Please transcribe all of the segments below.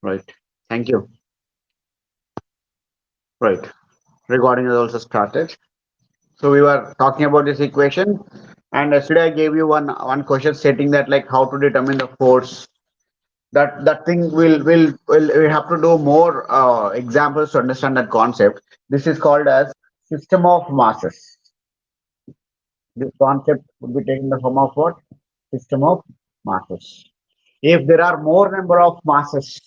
Right. Thank you. Right. Recording is also started. So we were talking about this equation, and yesterday I gave you one question stating that like how to determine the force. That thing will we have to do more examples to understand that concept. This is called as system of masses. This concept would be taken in the form of what? System of masses. If there are more number of masses,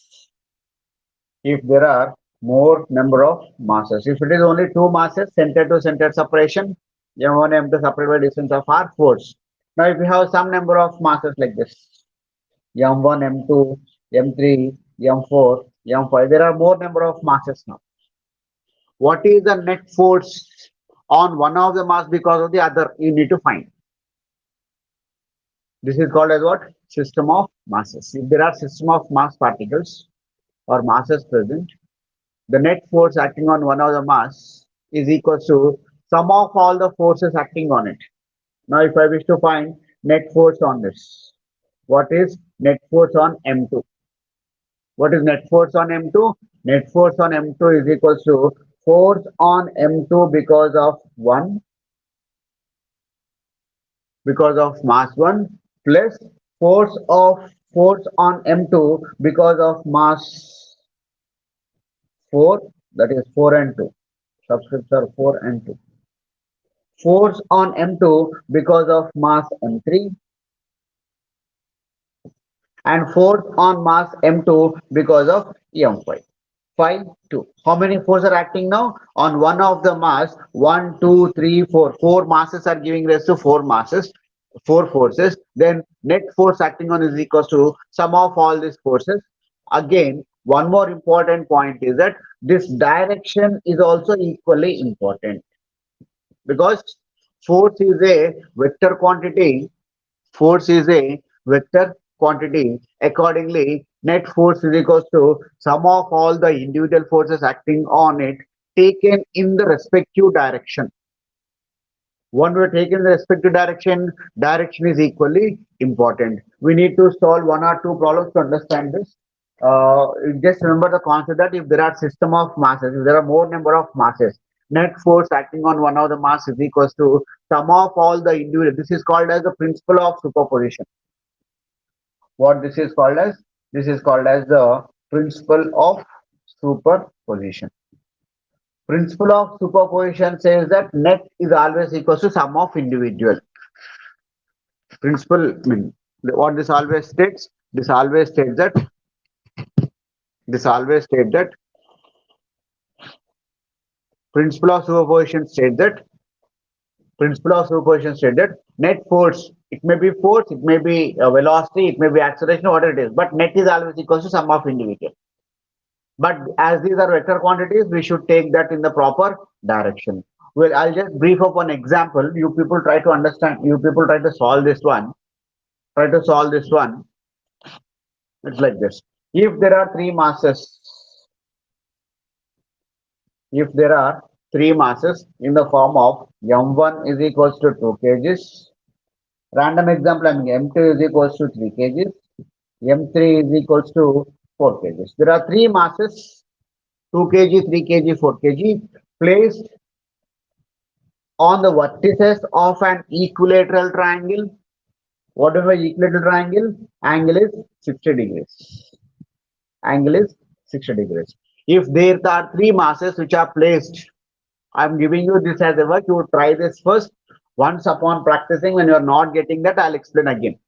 if there are more number of masses, if it is only two masses, center to center separation, m1, m2 separated by distance of r force. Now, if we have some number of masses like this, m1, m2, m3, m4, m5, there are more number of masses now. What is the net force on one of the mass because of the other? You need to find. This is called as what? System of masses. If there are system of mass particles or masses present, the net force acting on one of the mass is equal to sum of all the forces acting on it. Now, if I wish to find net force on this, what is net force on M2? What is net force on M2? Net force on M2 is equal to force on M2 because of mass 1 plus force on M2 because of mass 4, that is 4 and 2. Subscripts are 4 and 2. Force on M2 because of mass M3 and force on mass M2 because of M5. 5, 2. How many forces are acting now? On one of the mass, 1, 2, 3, 4. 4 masses are giving rise to 4 masses, 4 forces. Then net force acting on is equal to sum of all these forces. Again, one more important point is that this direction is also equally important because force is a vector quantity. Force is a vector quantity. Accordingly, net force is equal to sum of all the individual forces acting on it taken in the respective direction. When we are taken in the respective direction, direction is equally important. We need to solve one or two problems to understand this. Just remember the concept that if there are system of masses, if there are more number of masses, net force acting on one of the mass is equals to sum of all the individual. This is called as the principle of superposition. What this is called as? This is called as the principle of superposition. Principle of superposition says that net is always equal to sum of individual. Principle, I mean, what this always states? This always states that principle of superposition states that net force, it may be force, it may be velocity, it may be acceleration, whatever it is, but net is always equal to sum of individual. But as these are vector quantities, we should take that in the proper direction. Well, I'll just brief up one example. You people try to understand, you people try to solve this one. Try to solve this one. It's like this. If there are three masses, if there are three masses in the form of m1 is equals to 2 kgs, random example, I mean m2 is equals to 3 kgs, m3 is equals to 4 kgs. There are three masses, 2 kg, 3 kg, 4 kg, placed on the vertices of an equilateral triangle. Whatever equilateral triangle, angle is 60 degrees. Angle is 60 degrees. If there are three masses which are placed, I'm giving you this as a work. You would try this first. Once upon practicing, when you are not getting that, I'll explain again.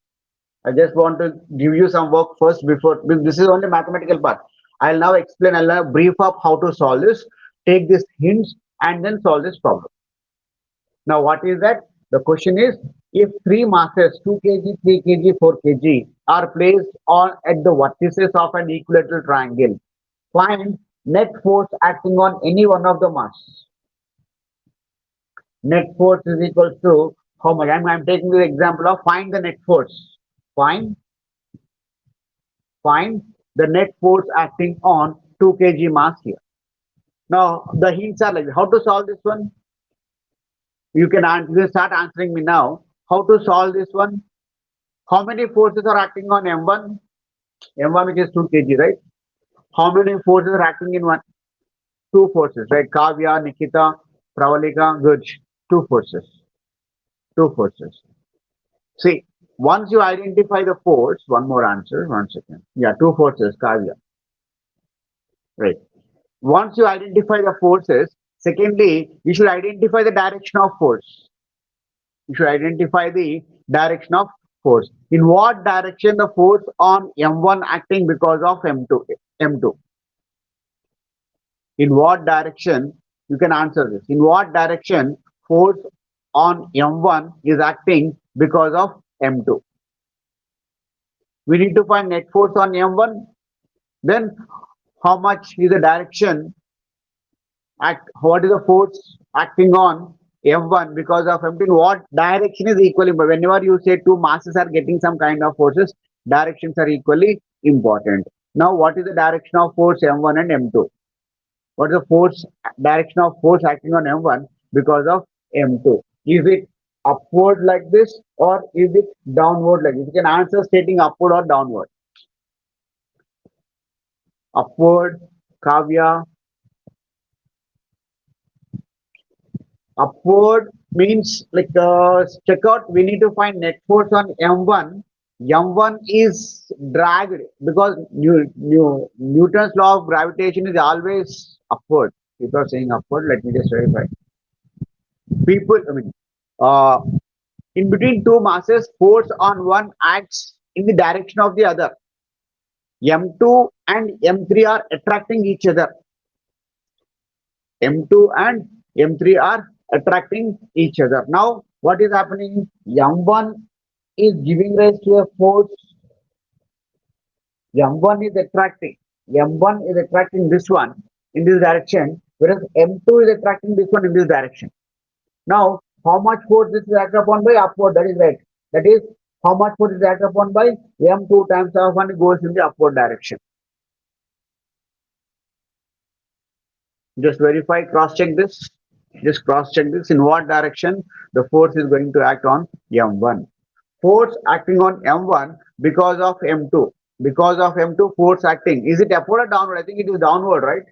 I just want to give you some work first before. This is only mathematical part. I'll now explain. I'll now brief up how to solve this. Take this hints and then solve this problem. Now, what is that? The question is, if three masses 2 kg, 3 kg, 4 kg are placed on at the vertices of an equilateral triangle, find net force acting on any one of the mass. Net force is equal to how much? I'm taking the example of find the net force. Find the net force acting on 2 kg mass here. Now, the hints are like how to solve this one. You can start answering me now. How to solve this one? How many forces are acting on M1? M1 which is 2 kg, right? How many forces are acting in one? Two forces, right? Kavya, Nikita, Pravalika, good. Two forces. Two forces. See, once you identify the force, one more answer, 1 second. Yeah, two forces, Kavya. Right. Once you identify the forces, secondly, you should identify the direction of force. You should identify the direction of force. In what direction the force on M1 acting because of M2? M2. In what direction? You can answer this. In what direction force on M1 is acting because of M2? We need to find net force on M1. Then how much is the direction what is the force acting on M1 because of M2? What direction is equally important? Whenever you say two masses are getting some kind of forces, directions are equally important. Now, what is the direction of force M1 and M2? What is the force direction of force acting on M1 because of M2? Is it upward like this or is it downward like this? You can answer stating upward or downward. Upward, Kavya. Upward means like check out. We need to find net force on M1. M1 is dragged because Newton's law of gravitation is always upward. People are saying upward. Let me just verify. People, I mean, uh, in between two masses, force on one acts in the direction of the other. M2 and M3 are attracting each other. M2 and M3 are attracting each other. Now, what is happening? M1 is giving rise to a force. M1 is attracting. M1 is attracting this one in this direction, whereas M2 is attracting this one in this direction. Now, how much force this is acted upon by upward? That is right. That is how much force is acted upon by M2 times of 1 goes in the upward direction. Just verify, cross check this. Just cross check this. In what direction the force is going to act on M1? Force acting on M1 because of M2. Because of M2 force acting. Is it upward or downward? I think it is downward, right?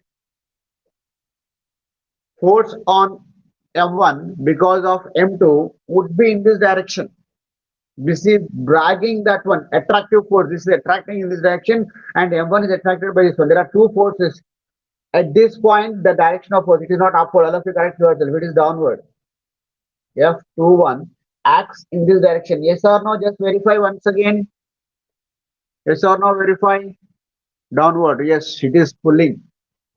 Force on M1 because of M2 would be in this direction. This is dragging that one, attractive force. This is attracting in this direction, and M1 is attracted by this one. There are two forces. At this point, the direction of force, it is not upward. All of you correct yourself. It is downward. F21 acts in this direction. Yes or no? Just verify once again. Yes or no? Verify. Downward. Yes, it is pulling,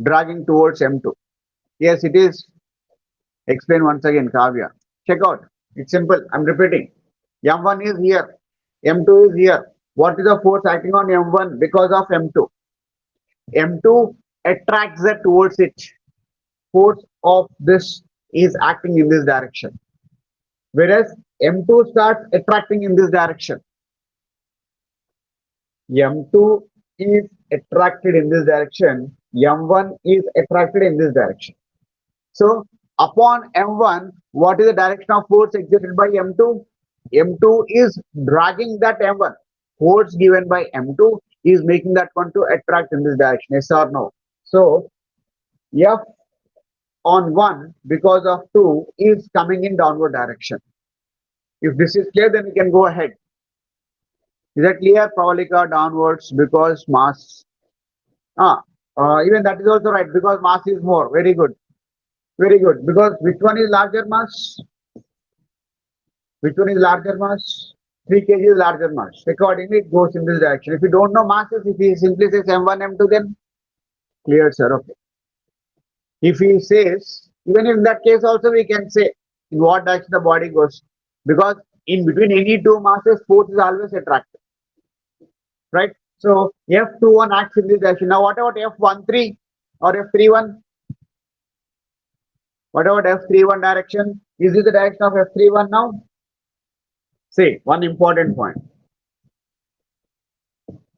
dragging towards M2. Yes, it is. Explain once again, Kavya. Check out. It's simple. I'm repeating. M1 is here. M2 is here. What is the force acting on M1 because of M2? M2 attracts that towards it. Force of this is acting in this direction. Whereas M2 starts attracting in this direction. M2 is attracted in this direction. M1 is attracted in this direction. So upon M1, what is the direction of force exerted by M2? M2 is dragging that M1. Force given by M2 is making that one to attract in this direction. Yes or no? So F on 1 because of 2 is coming in downward direction. If this is clear, then we can go ahead. Is that clear? Pravalika downwards because mass. Even that is also right because mass is more. Very good. Very good. Because which one is larger mass? Which one is larger mass? 3 kg is larger mass. Accordingly, it goes in this direction. If you don't know masses, if he simply says M1, M2, then clear, sir. Okay. If he says, even in that case also we can say in what direction the body goes. Because in between any two masses, force is always attractive. Right? So F21 acts in this direction. Now what about F13 or F31? What about F31 direction? Is this the direction of F31 now? See, one important point.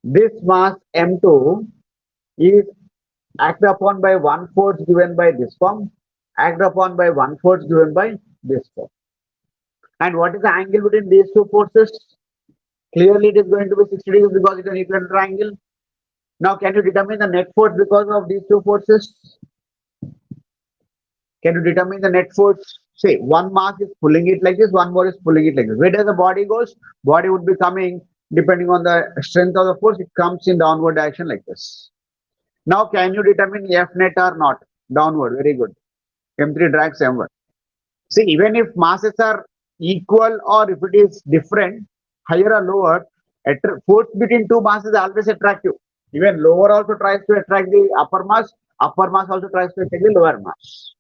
This mass M2 is acted upon by one force given by this form, acted upon by one force given by this form. And what is the angle between these two forces? Clearly, it is going to be 60 degrees because it is an equilateral triangle. Now, can you determine the net force because of these two forces? Can you determine the net force? Say one mass is pulling it like this, one more is pulling it like this. Where does the body goes? Body would be coming depending on the strength of the force. It comes in downward direction like this. Now, can you determine F net or not? Downward. Very good. M3 drags M1. See, even if masses are equal or if it is different, higher or lower, force between two masses is always attractive. Even lower also tries to attract the upper mass also tries to attract the lower mass.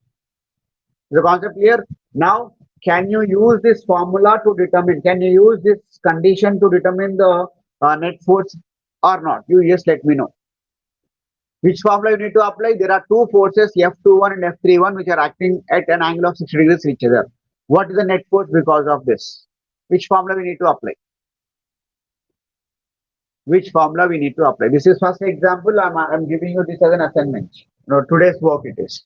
The concept clear? Now, can you use this formula to determine, can you use this condition to determine the net force or not? You just let me know. Which formula you need to apply? There are two forces F21 and F31 which are acting at an angle of 60 degrees each other. What is the net force because of this? Which formula we need to apply? Which formula we need to apply? This is first example. I'm giving you this as an assignment. Today's work it is.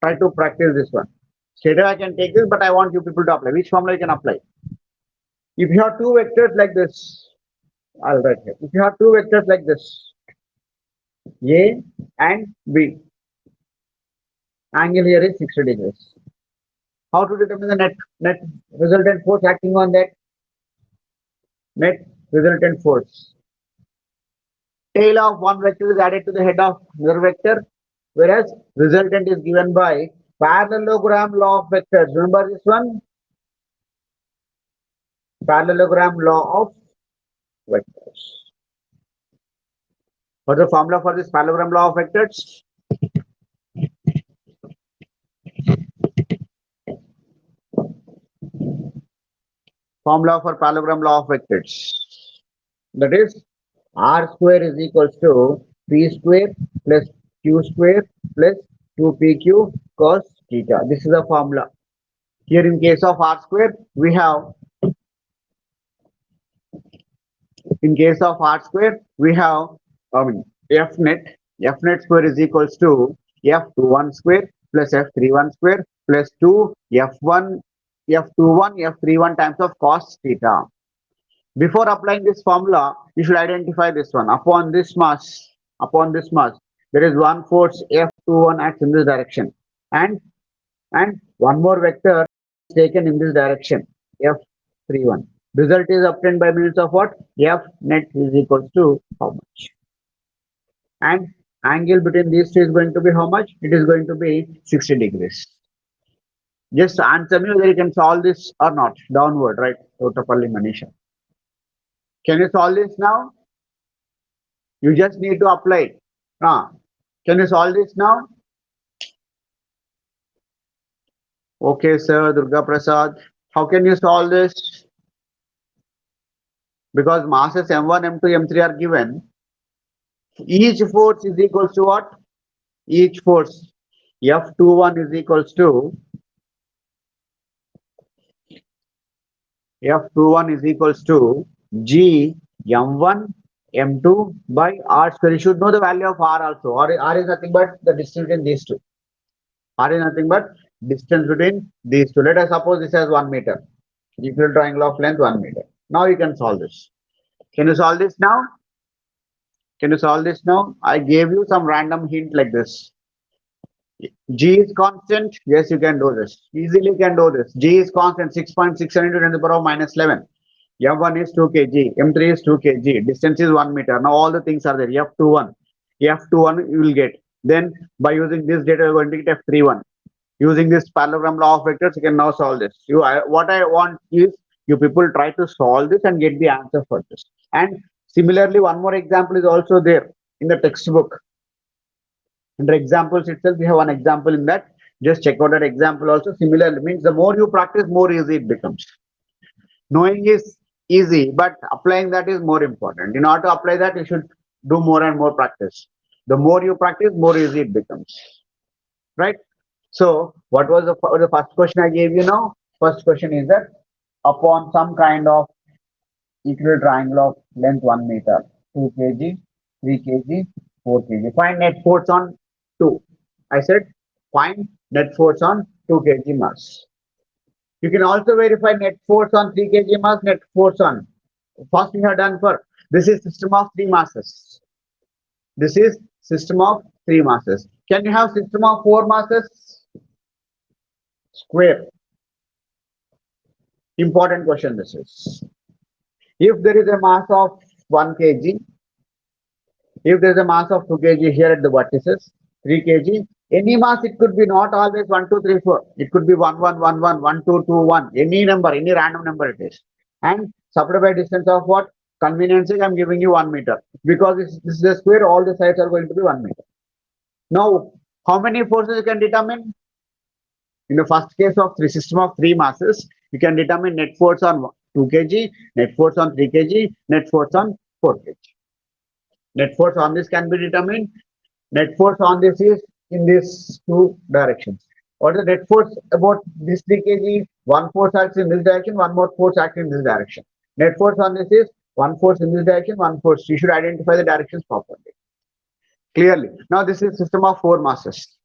Try to practice this one. Straight away I can take this, but I want you people to apply. Which formula you can apply? If you have two vectors like this, I'll write here. If you have two vectors like this, A and B, angle here is 60 degrees. How to determine the net resultant force acting on that? Net resultant force. Tail of one vector is added to the head of another vector, whereas resultant is given by parallelogram law of vectors. Remember this one? Parallelogram law of vectors. What's the formula for this parallelogram law of vectors? Formula for parallelogram law of vectors. That is r square is equals to p square plus q square plus 2pq cos theta. This is the formula. Here in case of r square, we have, in case of r square, we have f net square is equals to f21 square plus f31 square plus 2 f1 f21 f31 times of cos theta. Before applying this formula, you should identify this one. Upon this mass, there is one force F21 acts in this direction, and one more vector is taken in this direction, F31. Result is obtained by means of what? F net is equals to how much? And angle between these two is going to be how much? It is going to be 60 degrees. Just answer me whether you can solve this or not. Downward, right? Totapalli Manisha. Can you solve this now? You just need to apply. Can you solve this now? Okay, sir, Durga Prasad. How can you solve this? Because masses M1, M2, M3 are given. Each force is equals to what? Each force F21 is equals to G M1 M2 by R square. You should know the value of R also. R is nothing but the distance between these two. R is nothing but distance between these two. Let us suppose this has 1 meter. Equal triangle of length 1 meter. Now you can solve this. Can you solve this now? Can you solve this now? I gave you some random hint like this. G is constant. Yes, you can do this. Easily can do this. G is constant 6.67 into 10 to the power of minus 11. M1 is 2 kg. M3 is 2 kg. Distance is 1 meter. Now all the things are there. F21. F21 you will get. Then by using this data, you are going to get F31. Using this parallelogram law of vectors, you can now solve this. What I want is you people try to solve this and get the answer for this. And similarly, one more example is also there in the textbook. Under examples itself, we have one example in that. Just check out that example also. Similarly, means the more you practice, more easy it becomes. Knowing is easy, but applying that is more important. In order to apply that, you should do more and more practice. The more you practice, more easy it becomes. Right? So, what was the first question I gave you now? First question is that upon some kind of equal triangle of length 1 meter, 2 kg, 3 kg, 4 kg. Find net force on 2. I said find net force on 2 kg mass. You can also verify net force on 3 kg mass, net force on. First we have done for this is system of 3 masses. This is system of three masses. Can you have system of four masses? Square. Important question this is. If there is a mass of 1 kg, if there is a mass of 2 kg here at the vertices, 3 kg, any mass it could be not always 1, 2, 3, 4. It could be 1, 1, 1, 1, 1, 2, 2, 1. Any number, any random number it is. And separated by distance of what? Convenience sake, I'm giving you 1 meter. Because this is a square, all the sides are going to be 1 meter. Now, how many forces you can determine? In the first case of three system of three masses, you can determine net force on 2 kg, net force on 3 kg, net force on 4 kg. Net force on this can be determined. Net force on this is in these two directions. What is the net force about this 3 kg? One force acts in this direction, one more force acts in this direction. Net force on this is one force in this direction, one force. You should identify the directions properly. Clearly. Now this is system of four masses.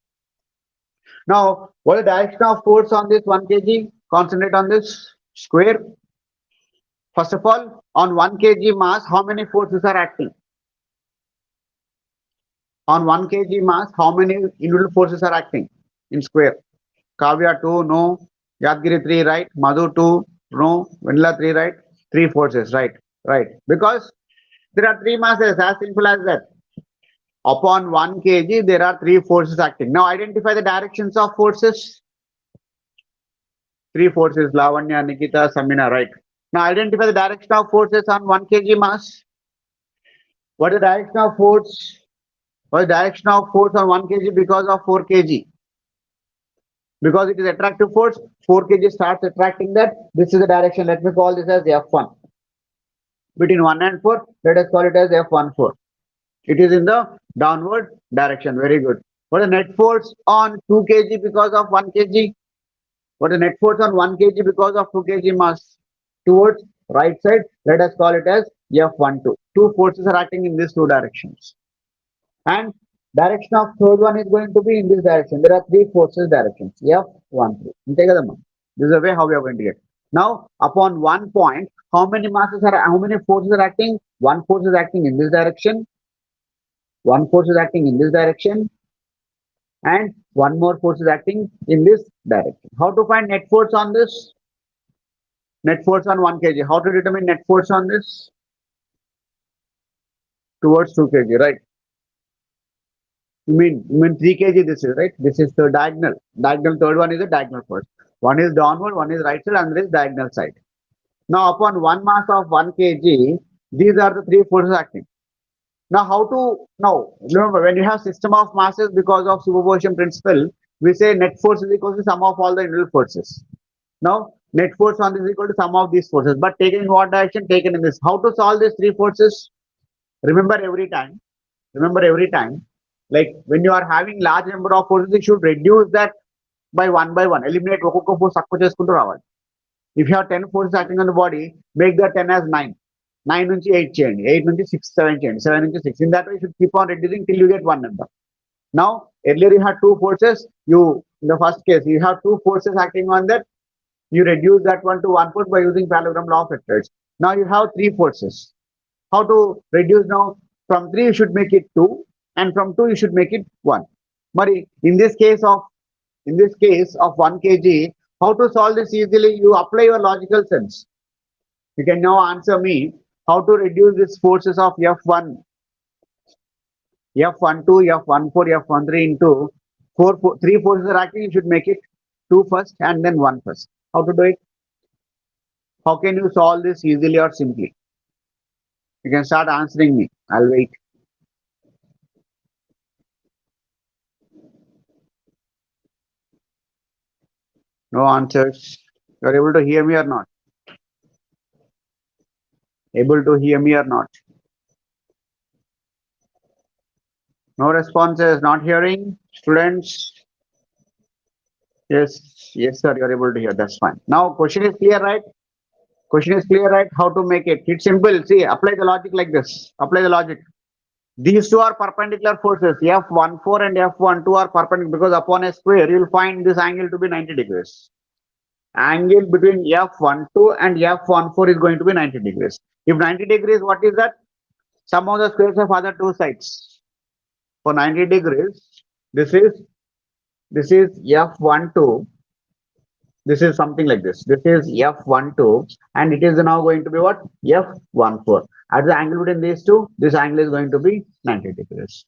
Now, what is the direction of force on this 1 kg? Concentrate on this square. First of all, on 1 kg mass, how many forces are acting? On 1 kg mass, how many individual forces are acting in square? Kavya 2, no. Yadgiri 3, right. Madhu 2, no. Vanilla 3, right. 3 forces, right. Right. Because there are 3 masses, as simple as that. Upon 1 kg, there are 3 forces acting. Now identify the directions of forces. 3 forces, Lavanya, Nikita, Samina, right. Now identify the direction of forces on 1 kg mass. What is the direction of force? What is the direction of force on 1 kg because of 4 kg? Because it is attractive force, 4 kg starts attracting that. This is the direction. Let me call this as F1. Between 1 and 4, let us call it as F14. It is in the downward direction. Very good. What is the net force on 2 kg because of 1 kg? What is the net force on 1 kg because of 2 kg mass? Towards right side, let us call it as F12. Two forces are acting in these two directions. And direction of third one is going to be in this direction. There are 3 forces directions. F13. This is the way how we are going to get. Now, upon one point, how many forces are acting? One force is acting in this direction. One force is acting in this direction. And one more force is acting in this direction. How to find net force on this? Net force on 1 kg. How to determine net force on this? Towards 2 kg, right? You mean 3 kg this is, right? This is the diagonal. Diagonal third one is a diagonal force. One is downward, one is right side, and this is diagonal side. Now upon one mass of 1 kg, these are the 3 forces acting. Now remember when you have system of masses because of superposition principle, we say net force is equal to sum of all the individual forces. Now net force on this is equal to sum of these forces, but taken in what direction? Taken in this. How to solve these 3 forces? Remember every time, like when you are having large number of forces, you should reduce that by one, eliminate ఒక్కొక్క force తక్కువ చేసుకుంటూ రావాలి. If you have 10 forces acting on the body, make the 10 as 9. 9 నుంచి 8 చేయండి, 8 నుంచి 6, 7 చేయండి, 7 నుంచి 6. In that way, you should keep on reducing till you get one number. Now, earlier you had 2 forces. In the first case, you have 2 forces acting on that. You reduce that one to 1 force by using parallelogram law of vectors. Now you have 3 forces. How to reduce now? From 3 you should make it 2, and from 2 you should make it 1. Mari, in this case of 1 kg, how to solve this easily? You apply your logical sense. You can now answer me how to reduce these forces of F1, F12, F14, F13 into 3 forces are acting. You should make it 2 first and then 1 first. How to do it? How can you solve this easily or simply? You can start answering me. I'll wait. No answers. You're able to hear me or not? Able to hear me or not? No responses. Not hearing. Students? Yes, sir. You're able to hear. That's fine. Now, question is clear, right? Question is clear, right? How to make it? It's simple. See, apply the logic like this. Apply the logic. These two are perpendicular forces. F14 and F12 are perpendicular because upon a square, you'll find this angle to be 90 degrees. Angle between F12 and F14 is going to be 90 degrees. If 90 degrees, what is that? Sum of the squares of other two sides. For 90 degrees, this is F12. This is something like this. This is F12, and it is now going to be what? F14. At the angle between these two, this angle is going to be 90 degrees.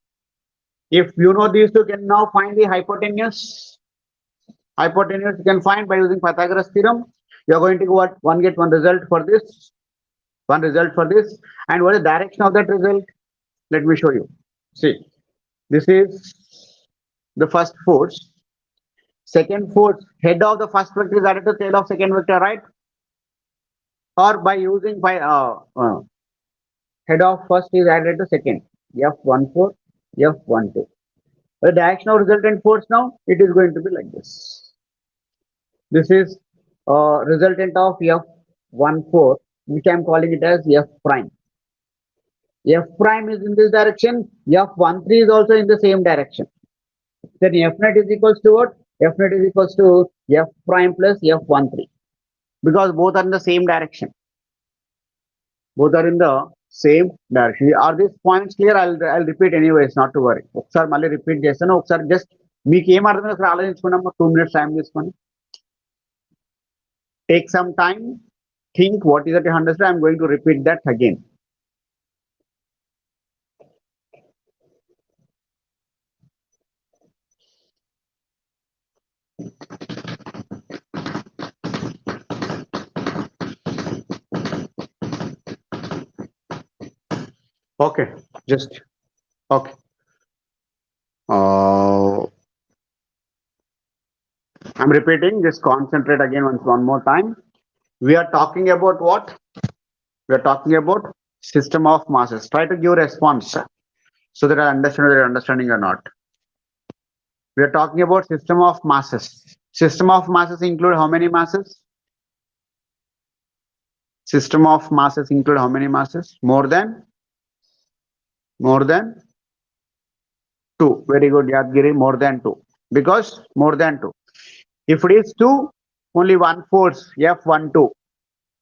If you know these two, can now find the hypotenuse. Hypotenuse you can find by using Pythagoras theorem. You are going to get one result for this, and what is the direction of that result? Let me show you. See, this is the first force. Second force, head of the first vector is added to tail of second vector, right? Or by using head of first is added to second, F14, F12. The direction of resultant force now, it is going to be like this. This is resultant of F14, which I am calling it as F prime. F prime is in this direction, F13 is also in the same direction. Then F net is equals to what? F net is equals to F prime plus F13, because both are in the same direction. Both are in the same direction. Are these points clear? I'll repeat anyways, not to worry. ఒకసారి మళ్ళీ repeat చేస్తాను. ఒకసారి just మీకు ఏం అర్థమైంది ఒకసారి ఆలోచించుకున్నాం. 2 minutes time తీసుకొని. Take some time, think what is that you understand. I'm going to repeat that again. Okay, just okay. I'm repeating, just concentrate again one more time. We are talking about what? We are talking about system of masses. Try to give response so that I understand whether you're understanding or not. We are talking about system of masses. System of masses include how many masses? System of masses include how many masses? More than 2. Very good, Yadgiri, more than 2. Because more than 2. If it is 2, only one force, F12,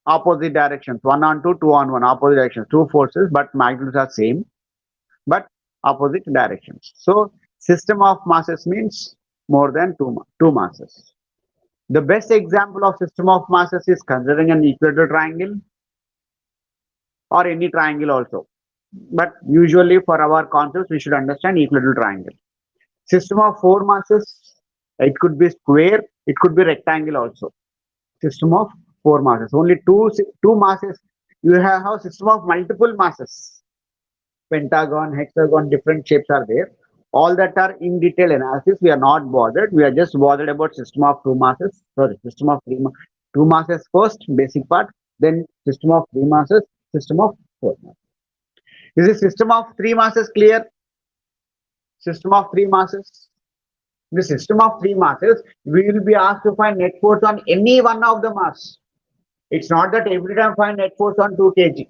opposite directions, 1 on 2, 2 on 1, opposite directions, 2 forces, but magnitudes are same, but opposite directions. So, system of masses means more than 2 masses. The best example of system of masses is considering an equilateral triangle or any triangle also. But usually for our concepts, we should understand equilateral triangle. System of 4 masses, it could be square, it could be rectangle also. System of 4 masses, only two masses. You have a system of multiple masses. Pentagon, hexagon, different shapes are there. All that are in detail analysis. We are not bothered. We are just bothered about system of 2 masses. Sorry, system of 2 masses first, basic part. Then system of 3 masses, system of 4 masses. Is the system of 3 masses clear? System of 3 masses. In the system of 3 masses, we will be asked to find net force on any one of the mass. It's not that every time find net force on 2 kg.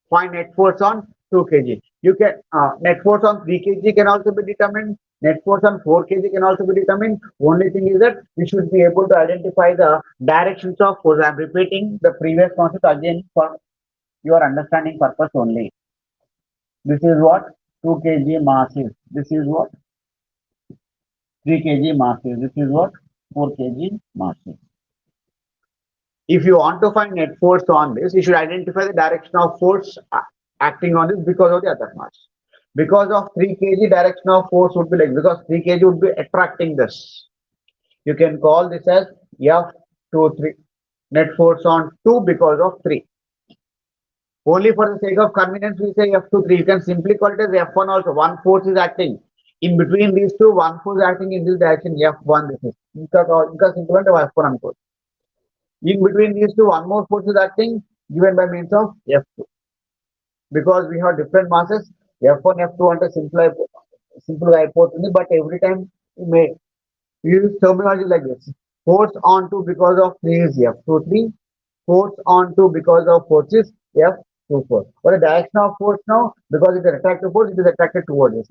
Find net force on 2 kg. You can net force on 3 kg can also be determined. Net force on 4 kg can also be determined. Only thing is that we should be able to identify the directions of force. I'm repeating the previous concept again for your understanding purpose only. This is what 2 kg mass is. This is what 3 kg mass is. This is what 4 kg mass is. If you want to find net force on this, you should identify the direction of force acting on this because of the other mass. Because of 3 kg, direction of force would be like, because 3 kg would be attracting this. You can call this as F23. Net force on 2 because of 3. Only for the sake of convenience, we say F23. You can simply call it as F1 also. One force is acting. In between these two, one force acting in this direction, F1 this is. F1 force. In between these two, one more force is acting given by means of F2. Because we have different masses, F1, F2 under simple hypothesis, but every time we may use terminology like this. Force on 2 because of 3 is F23. Force on 2 because of force is F24. What is the direction of force now? Because it is attractive force, it is attracted towards this.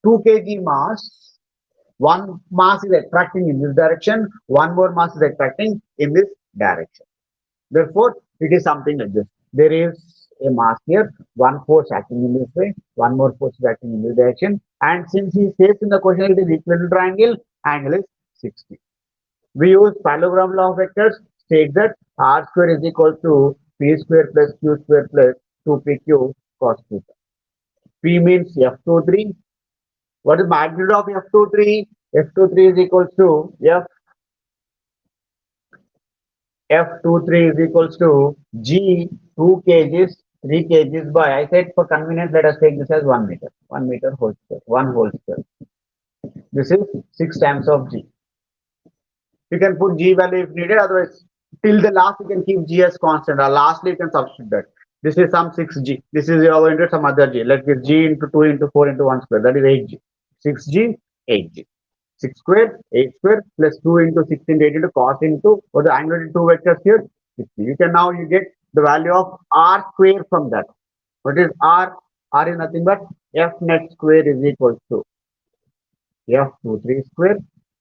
2 kg mass. One mass is attracting in this direction, one more mass is attracting in this direction. Therefore, it is something like this. There is a mass here, one force acting in this way, one more force is acting in this direction, and since he says in the question it is equal to triangle, angle is 60. We use parallelogram law of vectors, state that r square is equal to p square plus q square plus 2pq cos theta. P means F23. What is magnitude of F23? F23 is equals to F23 is equals to G 2 kgs 3 kgs by, I said for convenience let us take this as 1 meter. 1 meter whole square. 1 whole square. This is 6 times of G. You can put G value if needed, otherwise till the last you can keep G as constant, or lastly you can substitute that. This is some 6G. This is your into some other G. Let's get G into 2 into 4 into 1 square. That is 8G. 6G, 8G. 6 square, 8 square plus 2 into 6 into 8 into cos into, or the angle into 2 vectors here, 60. You can now you get the value of R square from that. What is R? R is nothing but F net square is equal to F23 square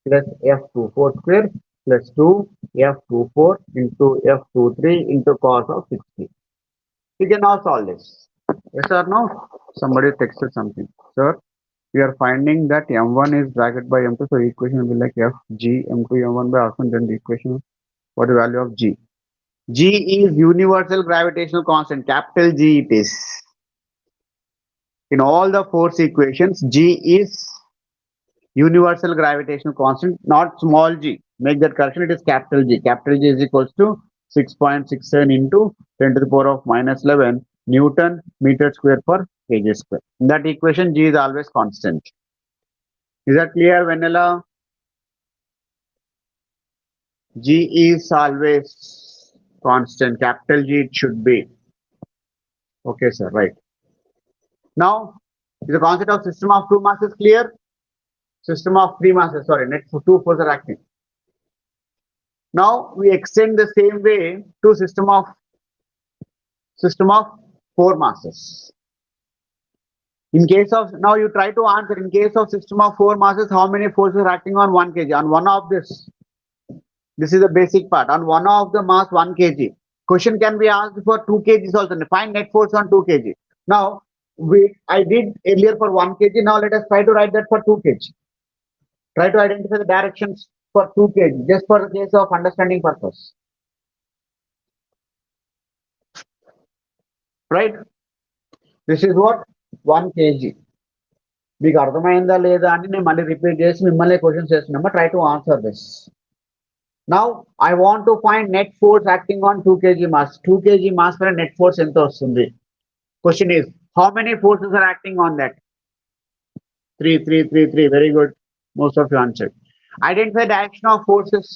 plus F24 square plus 2 F24 into F23 into cos of 60. You can now solve this. Yes or no? Somebody texted something. Sir, we are finding that M1 is bracket by M2, so equation will be like Fg M2 M1 by R1, then the equation, what is the value of G? G is universal gravitational constant, capital G it is. In all the force equations, G is universal gravitational constant, not small g. Make that correction, it is capital G. Capital G is equals to 6.67 into 10 to the power of minus 11 Newton meter square per kg square. In that equation, G is always constant. Is that clear, Vanilla? G is always constant. Capital G it should be. Okay, sir, right. Now, is the concept of system of two masses clear? System of three masses, sorry, net for two forces are acting. Now we extend the same way to system of four masses. In case of, now you try to answer, in case of system of four masses, how many forces are acting on 1 kg? On one of this. This is the basic part. On one of the mass 1 kg. Question can be asked for 2 kgs also. Find net force on 2 kg. Now I did earlier for 1 kg. Now let us try to write that for 2 kg. Try to identify the directions for 2 kg, just for the case of understanding purpose. Right? This is what 1 kg. మీకు అర్థమైందా లేదా అని నేను మళ్ళీ repeat చేసి మిమ్మల్ని questions చేస్తున్నామా, try to answer this. Now I want to find net force acting on 2 kg mass. 2 kg mass for net force ఎంత వస్తుంది? Question is, how many forces are acting on that? 3, 3, 3, 3. Very good. Most of you answered. Identify direction of forces.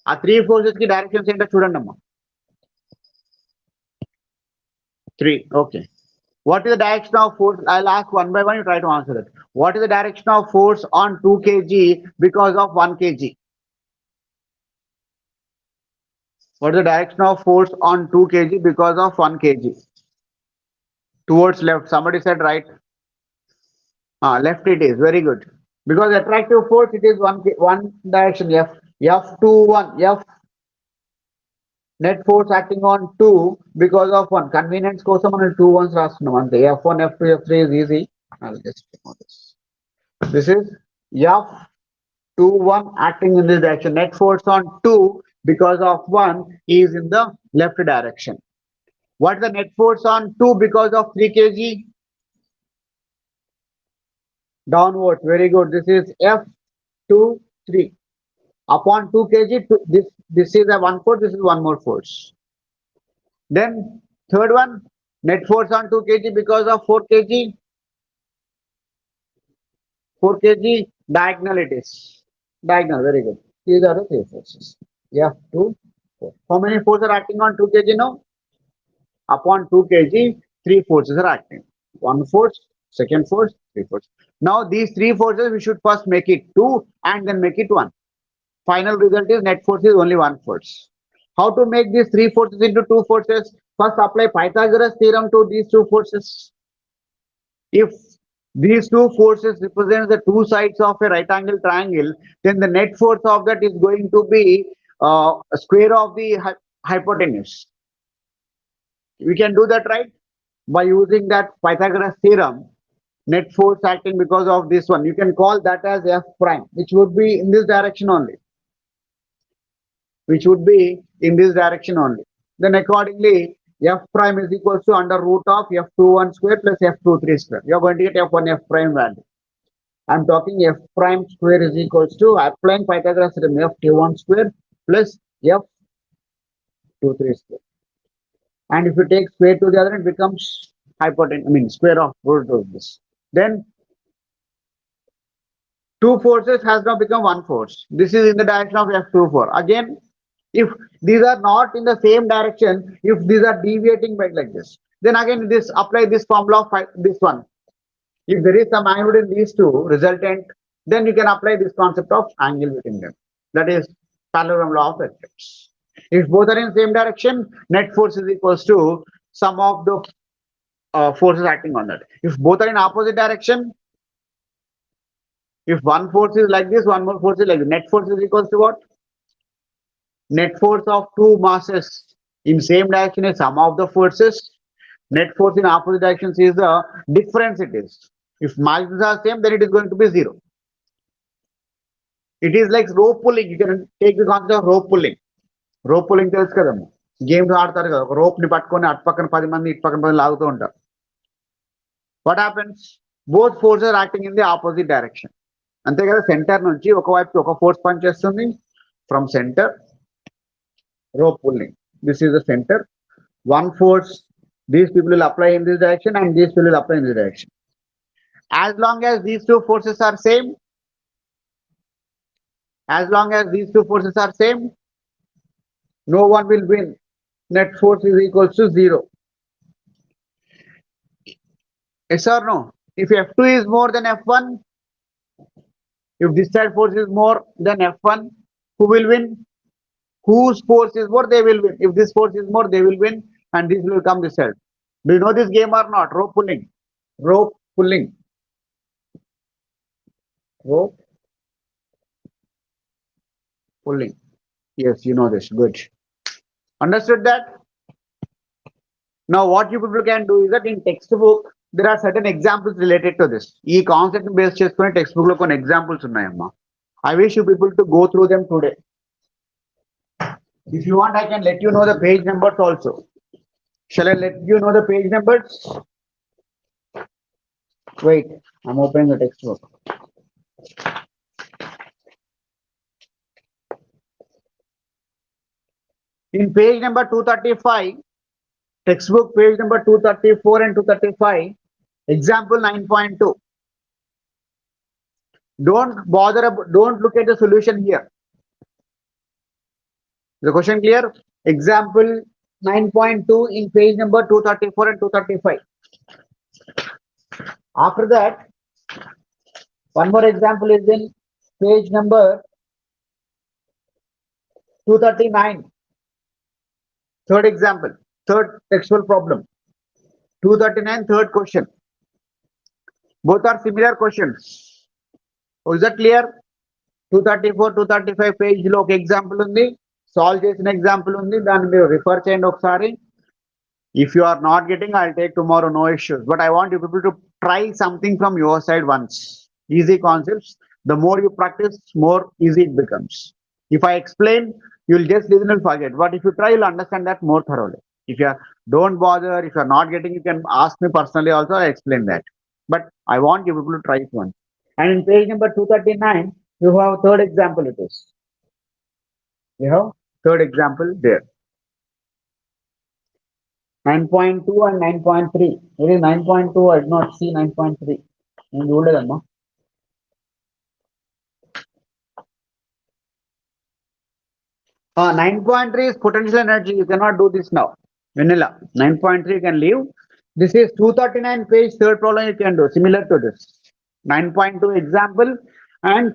ఆ 3 forces కి directions ఏంటో చూడండి అమ్మా. 3. Okay. What is the direction of force? I'll ask one by one, you try to answer it. What is the direction of force on 2 kg because of 1 kg? What is the direction of force on 2 kg because of 1 kg? Towards left. Somebody said right. Left it is. Very good. Because attractive force, it is one direction. F21. F net force acting on 2 because of 1. Convenience కోసం మనం 2 ones రాస్తున్నాం అంతే. F1, F2, F3 is easy. I'll just remove this. This is F21 acting in this direction. Net force on 2 because of 1 is in the left direction. What is the net force on 2 because of 3 kg? Downwards. Very good. This is F23. Upon 2 kg, this is a 1 force, this is one more force. Then third one, net force on 2 kg because of 4 kg. 4 kg diagonal it is. Diagonal, very good. These are the three forces. F2, 4. How many forces are acting on 2 kg now? Upon 2 kg, 3 forces are acting. One force, second force, 3 forces. Now these 3 forces, we should first make it 2 and then make it 1. Final result is net force is only 1 force. How to make these 3 forces into 2 forces? First apply Pythagoras theorem to these 2 forces. If these 2 forces represent the 2 sides of a right angle triangle, then the net force of that is going to be square of the hypotenuse. We can do that, right? By using that Pythagoras theorem, net force acting because of this one, you can call that as F prime, which would be in this direction only, which would be in this direction only. Then accordingly, F prime is equals to under root of F21 square plus F23 square. You are going to get F1 F prime value. I'm talking F prime square is equals to applying Pythagoras theorem F21 square plus F23 square. And if you take square to the other, it becomes hypotenuse, I mean square of root of this. Then two forces has now become one force. This is in the direction of F24. Again, if these are not in the same direction, if these are deviating back like this, then again this apply this formula of this one. If there is some angle in these two resultant, then you can apply this concept of angle between them. That is parallelogram law of vectors. If both are in same direction, net force is equals to sum of the forces acting on that. If both are in opposite direction, if one force is like this, one more force is like this, net force is equals to what? Net force of two masses in same direction is sum of the forces. Net force in opposite directions is the difference it is. If masses are same, then it is going to be zero. It is like rope pulling. You can take the concept of rope pulling. Rope pulling తెలుసు కదమ్మా, games ఆడతారు కదా, rope ని పట్టుకొని అటు పక్కన 10 మంది ఇటు పక్కన 10 లాగుతూ ఉంటారు. What happens? Both forces are acting in the opposite direction. అంతే కదా, సెంటర్ నుంచి ఒకవైపు ఒక ఫోర్స్ పనిచేస్తుంది. From centre rope pulling. This is the center. One force, these people will apply in this direction and these people will apply in this direction. As long as these two forces are same, no one will win. Net force is equals to 0. Yes or no? If F2 is more than F1, if this side force is more than F1, who will win? Whose force is more, they will win. If this force is more, they will win, and this will come this side. Do you know this game or not? Rope pulling. Rope pulling. Rope pulling. Yes, you know this. Good. Understood that? Now, what you people can do is that in textbook, there are certain examples related to this. Ee concept based cheskone textbook lo konni examples unnayamma. I wish you people to go through them today. If you want, I can let you know the page numbers also. Shall I let you know the page numbers? Wait, I'm opening the textbook. In page number 235, textbook page number 234 and 235, example 9.2. Don't look at the solution here. The question clear? Example 9.2 in page number 234 and 235. After that, one more example is in page number 239. Third example, third textual problem. 239, third question. Both are similar questions. Oh, is that clear? 234, 235 page లో ఒక example ఉంది, solve చేసిన example ఉంది, దాన్ని మీరు refer చేయండి ఒకసారి. If you are not getting, I'll take tomorrow, no issues. But I want you people to try something from your side once. Easy concepts. The more you practice, more easy it becomes. If I explain, you'll just listen and forget. But if you try, you'll understand that more thoroughly. If you don't bother, if you're not getting, you can ask me personally also, I'll explain that. But I want you people to try it once. And in page number 239, you have third example it is. You have third example there. 9.2 and 9.3. It is 9.2, I did not see 9.3. And you will know. Uh, 9.3 is potential energy. You cannot do this now. Vanilla. 9.3 you can leave. This is 239 page, third problem you can do. Similar to this. 9.2 example. And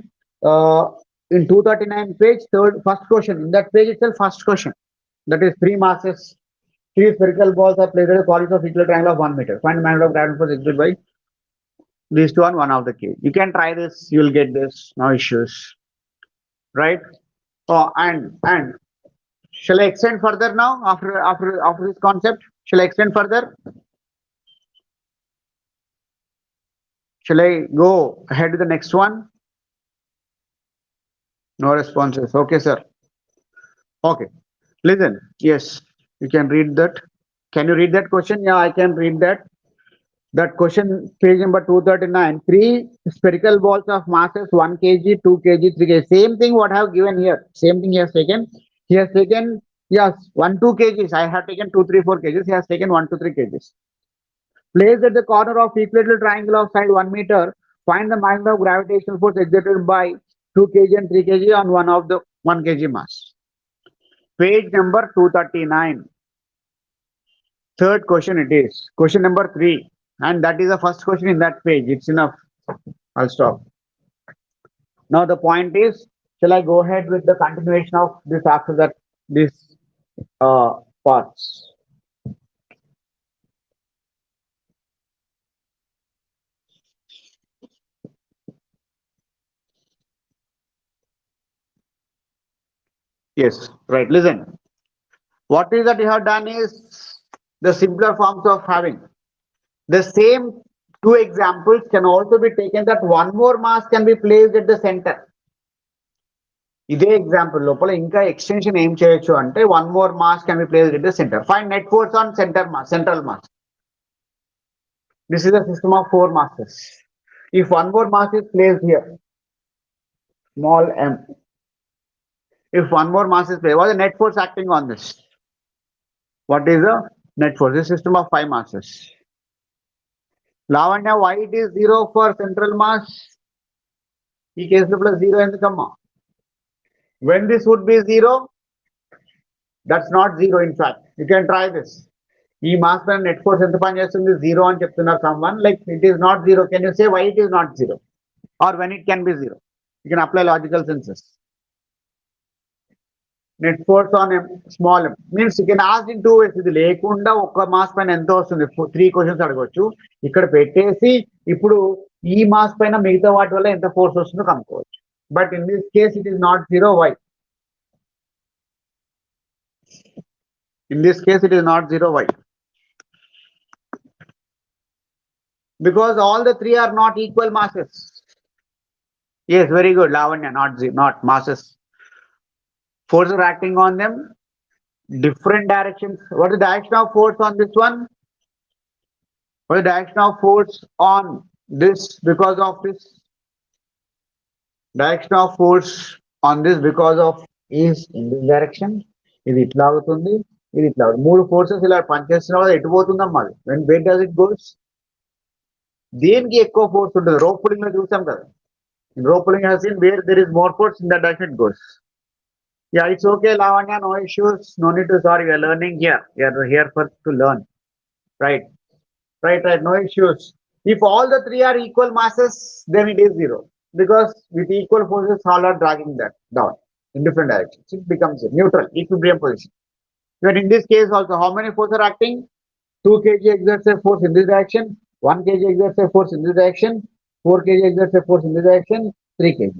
in 239 page, first question. In that page itself, first question. That is 3 masses. 3 spherical balls are placed at the quadrant of equal triangle of 1 meter. Find the magnitude of gravity force exerted by these two on one of the case. You can try this. You will get this. No issues. Right? Oh, and Shall I extend further now after this concept? Shall I extend further? Shall I go ahead to the next one? No responses. Okay, sir. Okay. Listen. Yes, you can read that. Can you read that question? Yeah, I can read that. That question, page number 239. Three spherical balls of masses 1 kg, 2 kg, 3 kg. Same thing what I have given here. Same thing he has taken. He has taken, yes, 1, 2 kgs. I have taken 2, 3, 4 kgs. He has taken 1, 2, 3 kgs. Placed at the corner of equilateral triangle of side 1 meter, find the maximum gravitational force exerted by 2 kg and 3 kg on one of the 1 kg mass. Page number 239. Third question it is. Question number 3. And that is the first question in that page. It's enough. I'll stop. Now the point is, shall I go ahead with the continuation of this after that, this parts? Yes, right. Listen. What is that you have done is the simpler forms of having. The same two examples can also be taken that one more mass can be placed at the center. ఇదే example లోపల ఇంకా extension ఏం చేయొచ్చు అంటే one more mass can be placed at the centre. Find net force on central mass. This is a system of 4 masses. If one more mass is placed here, small m, if one more mass is placed, what is the net force acting on this? What is the net force? This system of 5 masses. Lavanya, why it is 0 for central mass? ఈ కేసులో plus 0 ఎందుకమ్మా? When this would be 0, that's not 0 in fact. You can try this. ఈ mass పైన net force ఎంత పని చేస్తుంది? 0 అని చెప్తున్నారు someone. Like it is not 0. Can you say why it is not 0? Or when it can be 0? You can apply logical senses. Net force on m, small m. Means you can ask in 2 ways. ఇది లేకుండా ఒక mass పైన ఎంత వస్తుంది? 3 questions అడగవచ్చు. ఇక్కడ పెట్టేసి ఇప్పుడు ఈ మాస్ పైన మిగతా వాటి వల్ల ఎంత ఫోర్స్ వస్తుందో కనుక్కోవచ్చు. But in this case it is not 0. Why? In this case it is not 0. Why? Because all the 3 are not equal masses. Yes, very good, Lavanya. Not masses. Forces are acting on them, different directions. What is the direction of force on this one? What is the direction of force on this because of this? Direction of force on this because of is in this direction. ఇది ఇట్లా అవుతుంది, ఇది ఇట్లా అవుతుంది. 3 forces ఇలా పనిచేస్తున్న ఎటు పోతుందమ్మా? Where does it goes? దేనికి ఎక్కువ ఫోర్స్ ఉంటుంది? రోప్ పుల్లింగ్ లో చూసాం కదా. In rope pulling has seen where there is more force in that direction it goes. Yeah, it's okay, Lavanya, no issues. No need to sorry. We are learning here. We are here for to learn. Right. No issues. If all the 3 are equal masses, then it is 0. Because with equal forces, all are dragging that down in different directions. It becomes neutral, equilibrium position. But in this case also, how many forces are acting? 2 kg exerts a force in this direction, 1 kg exerts a force in this direction, 4 kg exerts a force in this direction, 3 kg.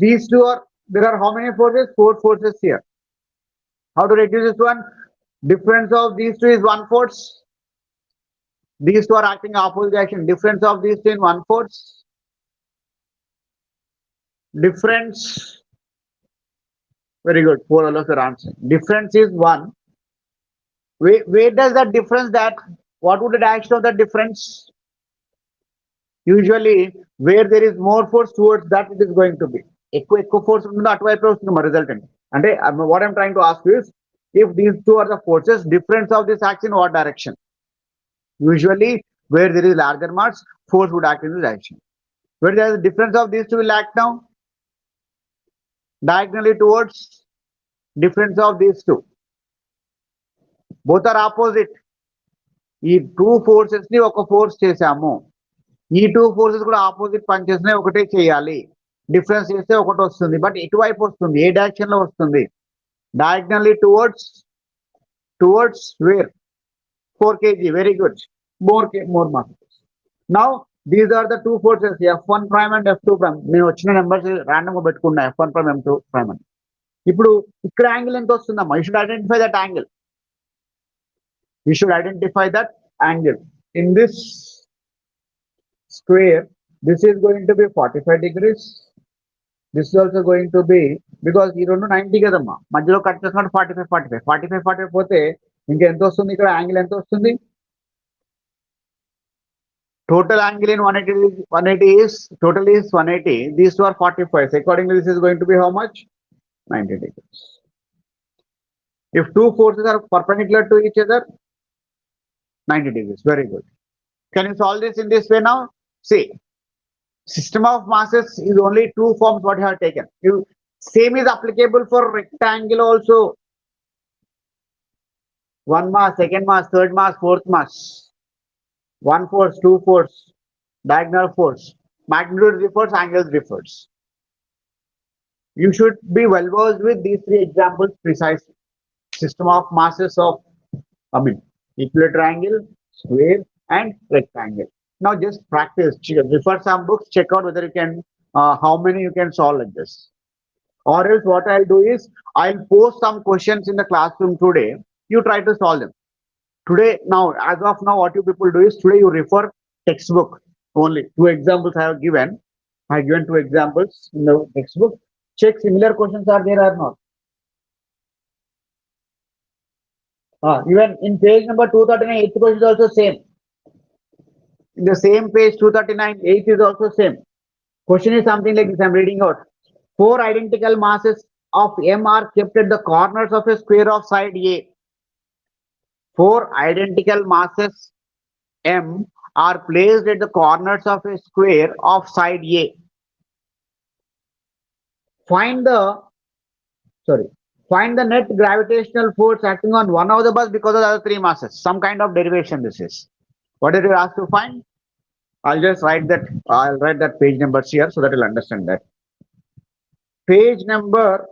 These two are, there are how many forces? 4 forces here. How to reduce this one? Difference of these two is 1 force. These two are acting opposite direction. Difference of these two in 1 force. Difference, very good, 4 of us are answering. Difference is 1. Where does that difference that? What would the direction of that difference? Usually, where there is more force towards that it is going to be. ఎక్కువ force ఉంటుందో అటువైపు వస్తుంది మా resultant. అంటే what I'm trying to ask you is, if these two are the forces, difference of this acts in what direction? Usually, where there is larger mass, force would act in this direction. Where there is a difference of these two will act now diagonally towards difference of these two. Both are opposite. ఈ 2 forces ని ఒక force చేసాము. ఈ 2 forces కూడా opposite పని చేసినా ఒకటే చేయాలి. డిఫరెన్స్ చేస్తే ఒకటి వస్తుంది. బట్ ఎటువైపు వస్తుంది? ఏ డైరెక్షన్ లో వస్తుంది? Diagonally towards where? 4 kg. Very good. More mass. Now these are the 2 forces, F1 prime and F2 prime. నేను వచ్చిన నెంబర్స్ రాండమ్ గా పెట్టుకున్నా, F1 prime, M2 prime అని. ఇప్పుడు ఇక్కడ యాంగిల్ ఎంత వస్తుందమ్మా? You should identify that angle. You should identify that angle. In this square, this is going to be 45 degrees. This is also going to be, because ఈ రెండు 90 కదమ్మా, మధ్యలో cut చేసుకుంటే 45 పోతే ఇంకెంత వస్తుంది? ఇక్కడ యాంగిల్ ఎంత వస్తుంది? Total angle in 180 is total is 180. These two are 45. So accordingly, this is going to be how much? 90 degrees. If two forces are perpendicular to each other, 90 degrees. Very good. Can you solve this in this way now? See, system of masses is only two forms what you have taken. Same is applicable for rectangle also. One mass, second mass, third mass, fourth mass. One force, two force, diagonal force. Magnitude differs, angles differs. You should be well versed with these three examples precisely. System of masses of, equilateral, square, and rectangle. Now just practice, refer some books, check out whether you can, how many you can solve like this. Or else what I'll do is, I'll post some questions in the classroom today. You try to solve them. Today, now, as of now, what you people do is, today you refer textbook only. Two examples I have given. I have given two examples in the textbook. Check similar questions are there or not. Even in page number 239, 8th question is also same. In the same page 239, 8th is also same. Question is something like this, I'm reading out. Four identical masses of M are kept at the corners of a square of side A. Four identical masses M are placed at the corners of a square of side A. Find the net gravitational force acting on one of the bus because of the other three masses. Some kind of derivation this is. What did you ask to find? I'll just write that. I'll write that page numbers here so that you'll understand that. Page number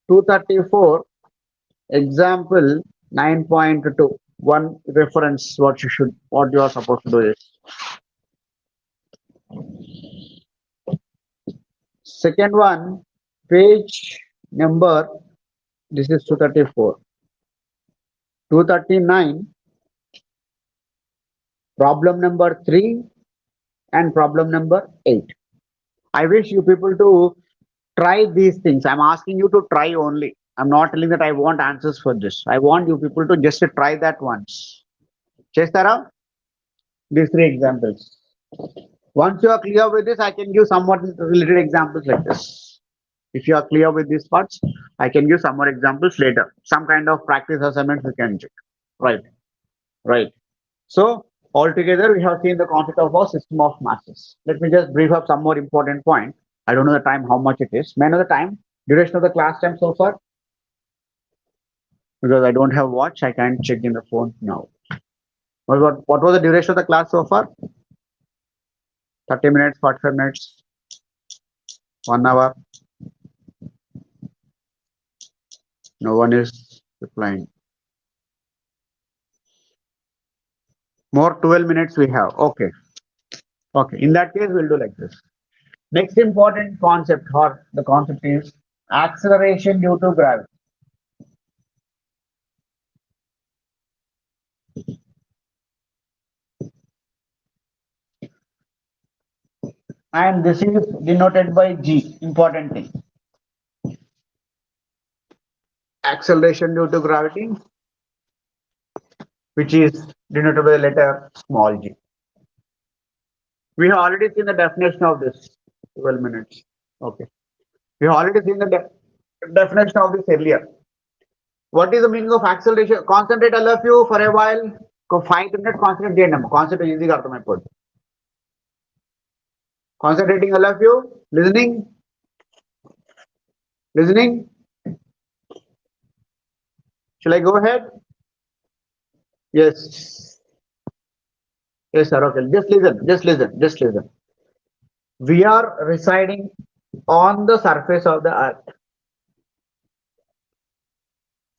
234, example 9.2. One reference, what you are supposed to do is. Second one, page number, this is 234. 239, problem number 3 and problem number 8. I wish you people to try these things. I'm asking you to try only. I'm not telling that I want answers for this. I want you people to just try that once. Chestara, these three examples. Once you are clear with this, I can give somewhat related examples like this. If you are clear with these parts, I can give some more examples later. Some kind of practice assignments we can check. Right. So altogether, we have seen the concept of our system of masses. Let me just brief up some more important point. I don't know the time, how much it is. May I know the time, duration of the class time so far? Because I don't have watch, I can't check in the phone now. What was the duration of the class so far? 30 minutes, 45 minutes, 1 hour. No one is replying. More 12 minutes we have. Okay. In that case, we'll do like this. Next important concept, or the concept is acceleration due to gravity. And this is denoted by G. Important thing. Acceleration due to gravity, which is denoted by the letter small g. We have already seen the definition of this. 12 minutes. Okay. We have already seen the definition of this earlier. What is the meaning of acceleration? Concentrate all of you for a while. 5 minutes concentrate చేయండి. Concentrate easy గా అర్థమైపోతుంది. Concentrating all of you. Listening. Shall I go ahead? Yes, sir. Okay. Just listen. We are residing on the surface of the earth.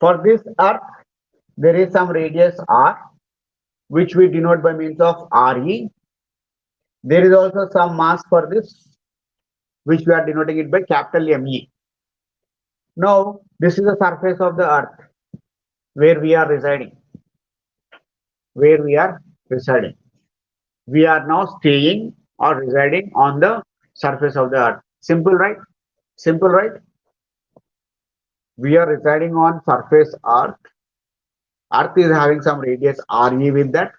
For this earth, there is some radius r, which we denote by means of re. There is also some mass for this, which we are denoting it by capital Me. Now, this is the surface of the earth where we are residing. Where we are residing. We are now staying or residing on the surface of the earth. Simple, right? Simple, right? We are residing on surface earth. Earth is having some radius RE with that.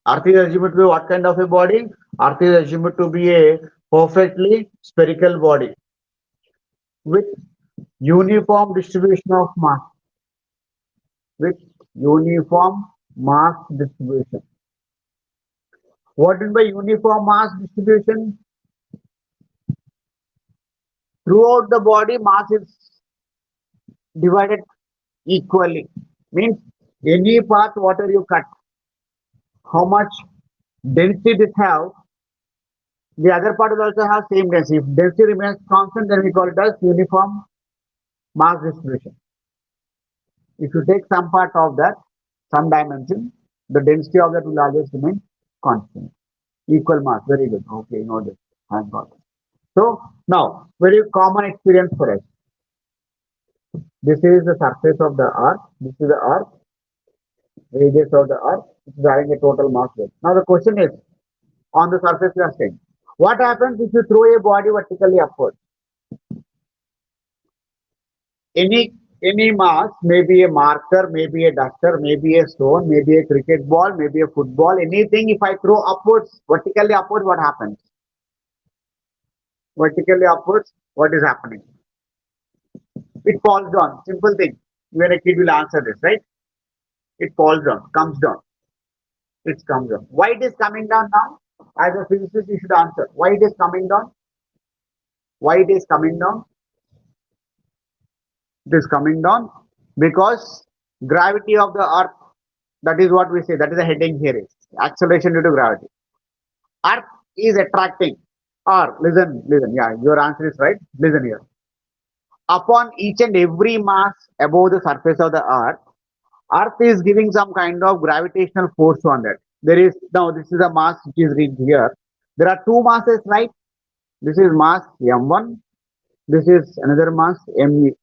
Earth is assumed to be what kind of a body? Earth is assumed to be a perfectly spherical body with uniform distribution of mass. With uniform mass distribution. What is by uniform mass distribution? Throughout the body, mass is divided equally. Means any part, whatever you cut, how much density it have, the other part will also have same density. If density remains constant, then we call it as uniform mass distribution. If you take some part of that, some dimension, the density of that will always remain constant. Equal mass. Very good. Okay, know this. I got it. So now, very common experience for us. This is the surface of the earth. This is the earth, radius of the earth. It is having a total mass weight. Now the question is, on the surface we are saying, what happens if you throw a body vertically upward? Any mass, maybe a marker, maybe a duster, maybe a stone, maybe a cricket ball, maybe a football, anything. If I throw upwards, vertically upwards, what happens? Vertically upwards, what is happening? It falls down. Simple thing. Even a kid will answer this, right? It falls down, comes down. It comes down. Why it is coming down now? As a physicist, you should answer. Why it is coming down? Why it is coming down? It is coming down because gravity of the earth, that is what we say, that is the heading here is acceleration due to gravity. Earth is attracting, or listen, yeah, your answer is right. Listen here. Upon each and every mass above the surface of the earth, earth is giving some kind of gravitational force on that. There is, now this is a mass which is reached here. There are two masses, right? This is mass m1, this is another mass m1,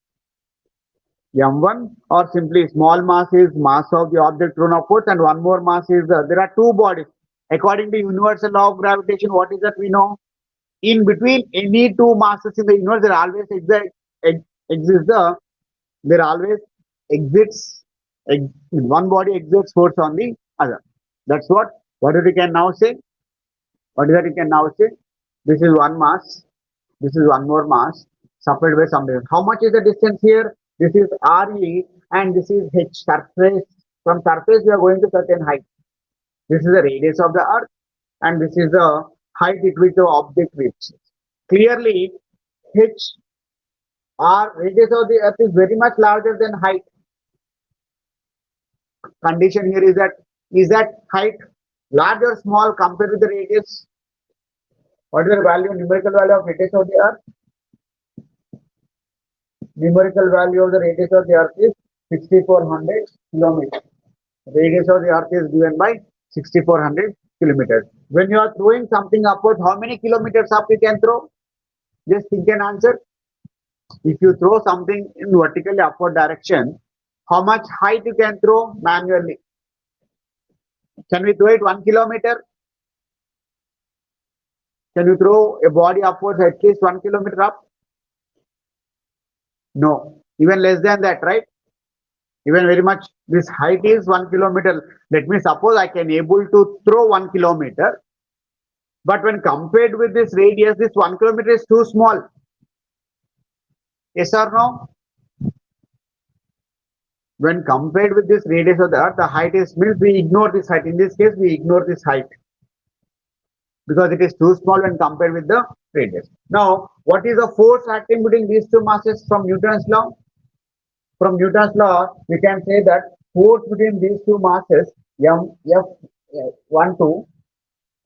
or simply small mass is mass of the object thrown upwards, and one more mass is there are two bodies. According to universal law of gravitation, what is that we know? In between any two masses in the universe, there always exists there always exists one body exerts force on the other. That's what we can now say. What is that you can now say? This is one mass. This is one more mass separated by some distance. How much is the distance here? This is RE and this is H surface. From surface we are going to certain height. This is the radius of the earth and this is the height at which the object reaches. Clearly, H or radius of the earth is very much larger than height. Condition here is that height large or small compared with the radius? What is the value, numerical value of radius of the earth? Numerical value of the radius of the earth is 6400 kilometers. Radius of the earth is given by 6400 kilometers. When you are throwing something upward, how many kilometers up you can throw? Just think an answer. If you throw something in vertically upward direction, how much height you can throw manually? Can we throw it 1 kilometer? Can you throw a body upwards at least 1 kilometer up? No, even less than that, right? Even very much, this height is 1 kilometer. Let me suppose I can able to throw 1 kilometer, but when compared with this radius, this 1 kilometer is too small. Yes or no? When compared with this radius of the earth, the height is, means we ignore this height. In this case, we ignore this height because it is too small when compared with the radius. Now, what is the force acting between these two masses from Newton's law? From Newton's law, we can say that force between these two masses,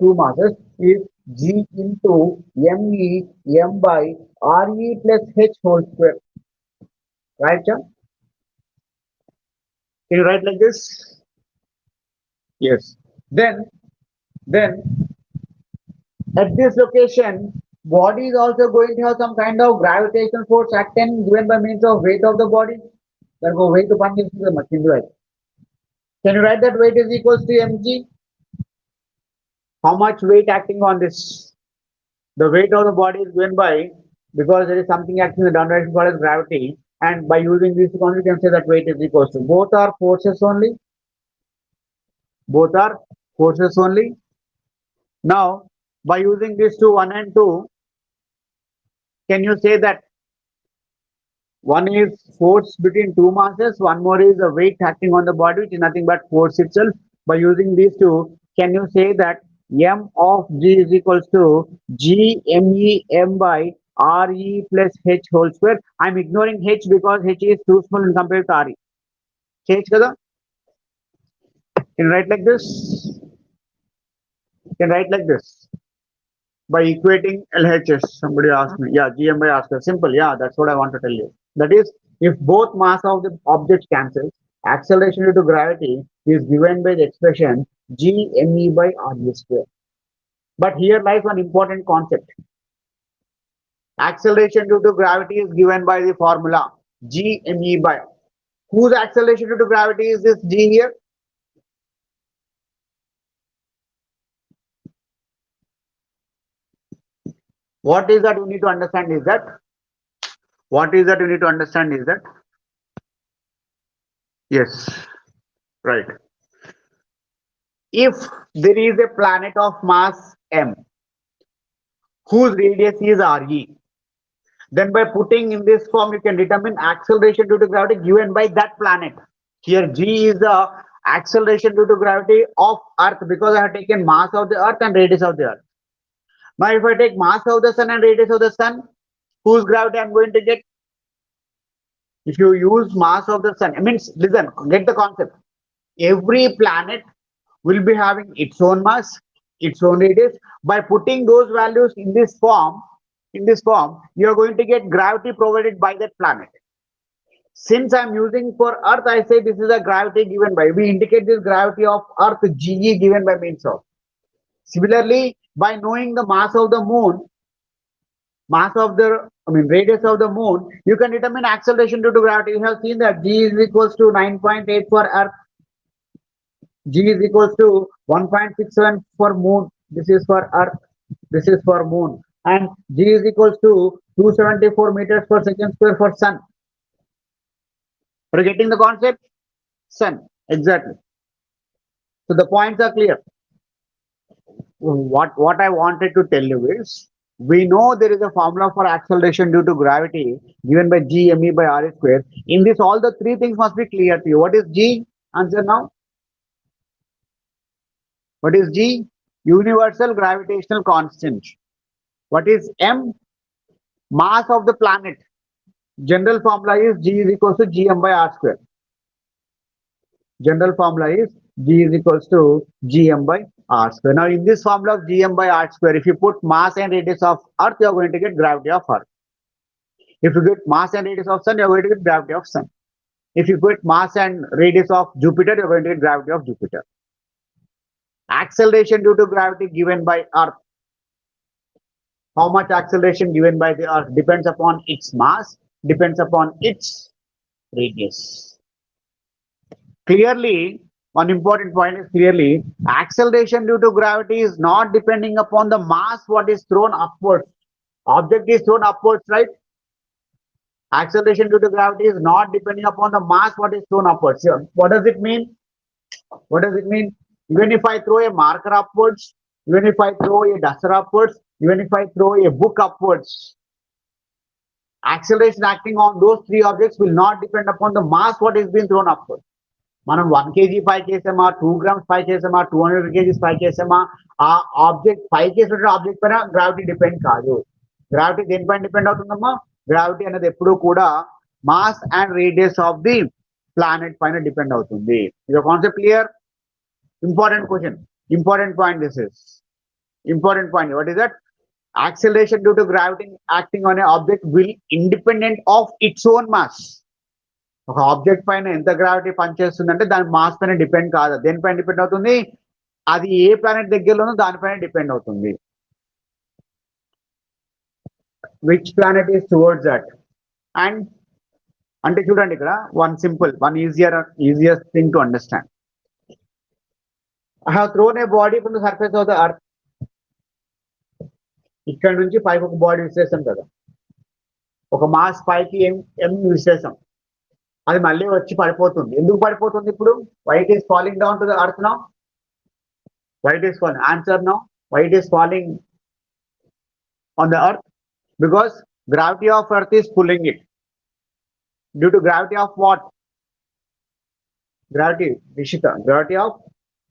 two masses, is G into ME M by RE plus H whole square. Right, John? Can you write like this? Yes. Then at this location, body is also going to have some kind of gravitational force acting given by means of weight of the body. Therefore, weight upon this is a machine weight. Can you write that weight is equals to mg? How much weight acting on this? The weight of the body is given by, because there is something acting in the down direction called as gravity, and by using this concept, you can say that weight is equals to, both are forces only. Both are forces only. Now, by using these two, 1 and 2, can you say that one is force between two masses, one more is a weight acting on the body, which is nothing but force itself. By using these two, can you say that m of g is equals to g me m by re plus h whole square? I'm ignoring h because h is too small in compared to re. Change kada? Can write like this? Can write like this by equating LHS. Somebody asked me. Yeah, GM by R square. Simple. Yeah, that's what I want to tell you. That is, if both mass of the object cancels, acceleration due to gravity is given by the expression GME by RE square. But here lies one important concept. Acceleration due to gravity is given by the formula GME by. Whose acceleration due to gravity is this G here? What is that you need to understand is that? What is that you need to understand is that? Yes, right. If there is a planet of mass m whose radius is re, then by putting in this form you can determine acceleration due to gravity given by that planet. Here g is the acceleration due to gravity of earth, because I have taken mass of the earth and radius of the earth. Now if I take mass of the sun and radius of the sun, whose gravity I am going to get? If you use mass of the sun, I mean, listen, get the concept. Every planet will be having its own mass, its own radius. By putting those values in this form, you are going to get gravity provided by that planet. Since I'm using for Earth, I say this is a gravity given by. We indicate this gravity of Earth GE given by means of. Similarly, by knowing the mass of the moon, radius of the moon, you can determine acceleration due to gravity. You have seen that G is equals to 9.8 for Earth. G is equals to 1.67 for moon. This is for earth. This is for moon. And G is equals to 274 meters per second square for sun. Are you getting the concept? Sun. Exactly. So the points are clear. What I wanted to tell you is, we know there is a formula for acceleration due to gravity given by G me by R square. In this, all the three things must be clear to you. What is G? Answer now. What is G? Universal gravitational constant. What is M? Mass of the planet. General formula is G is equals to Gm by R square. General formula is G is equals to Gm by R square. Now in this formula of Gm by R square, if you put mass and radius of Earth, you are going to get gravity of Earth. If you get mass and radius of Sun, you are going to get gravity of Sun. If you put mass and radius of Jupiter, you are going to get gravity of Jupiter. Acceleration due to gravity given by Earth. How much acceleration given by the Earth depends upon its mass, depends upon its radius. Clearly, one important point is clearly acceleration due to gravity is not depending upon the mass what is thrown upwards. Object is thrown upwards, right? Acceleration due to gravity is not depending upon the mass what is thrown upwards. What does it mean? What does it mean? Even if I throw a marker upwards, even if I throw a duster upwards, even if I throw a book upwards, acceleration acting on those three objects will not depend upon the mass what is being thrown upwards. మనం 1 kg 5 చేసామా 2 grams 5 చేసామా 200 kgs 5 చేసామా ఆ object 5 చేసిన object పైన gravity depend కాదు. Gravity దేనిపైన depend అవుతుందమ్మా? గ్రావిటీ అనేది ఎప్పుడూ కూడా mass and radius of the planet పైన డిపెండ్ అవుతుంది. ఇది concept clear? Important question, important point. This is important point. What is that? Acceleration due to gravity acting on an object will independent of its own mass. ఒక object పైన ఎంత gravity పనిచేస్తుందంటే దాని mass పైన depend కాదు. దేనిపైన depend అవుతుంది? అది ఏ planet దగ్గరలోనో దానిపైన డిపెండ్ అవుతుంది. which planet is towards that. And అంటే చూడండి ఇక్కడ one easiest thing to understand. I have thrown a body from the surface of the earth. ఇక్కడ నుంచి పైకి ఒక బాడీ విశ్లేషం కదా, ఒక మాస్ పైకి ఎం విశ్లేషం, అది మళ్ళీ వచ్చి పడిపోతుంది. ఎందుకు పడిపోతుంది ఇప్పుడు? why it is falling down to the earth now? why it is falling? Answer now. why it is falling on the earth? Because gravity of earth is pulling it. Due to gravity of what? Gravity, Rishika, gravity of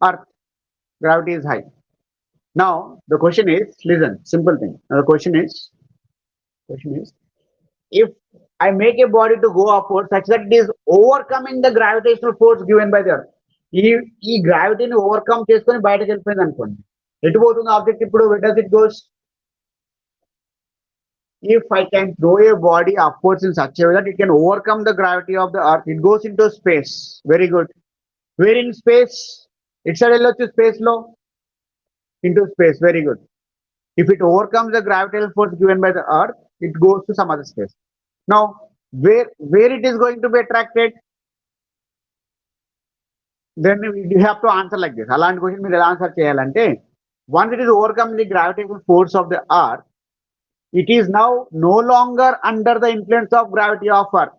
earth. Gravity is high. Now the question is, listen, simple thing. Now the question is, if I make a body to go upward such that it is overcoming the gravitational force given by the earth, ఈ గ్రావిటీని overcome చేసుకొని బయటకు వెళ్ళిపోయింది అనుకోండి, ఎటు పోతుంది object ఇప్పుడు? where does it goes? If I can throw a body upwards in such a way that it can overcome the gravity of the earth, it goes into space. Very good. Where in space? It's a వెళ్ళొచ్చు space లో, into space. Very good. If it overcomes the gravitational force given by the earth, it goes to some other space. Now where it is going to be attracted? Then you have to answer like this. అలాంటి question మీరు ఎలా answer చేయాలంటే, once it is overcome the gravitational force of the earth, it is now no longer under the influence of gravity of earth,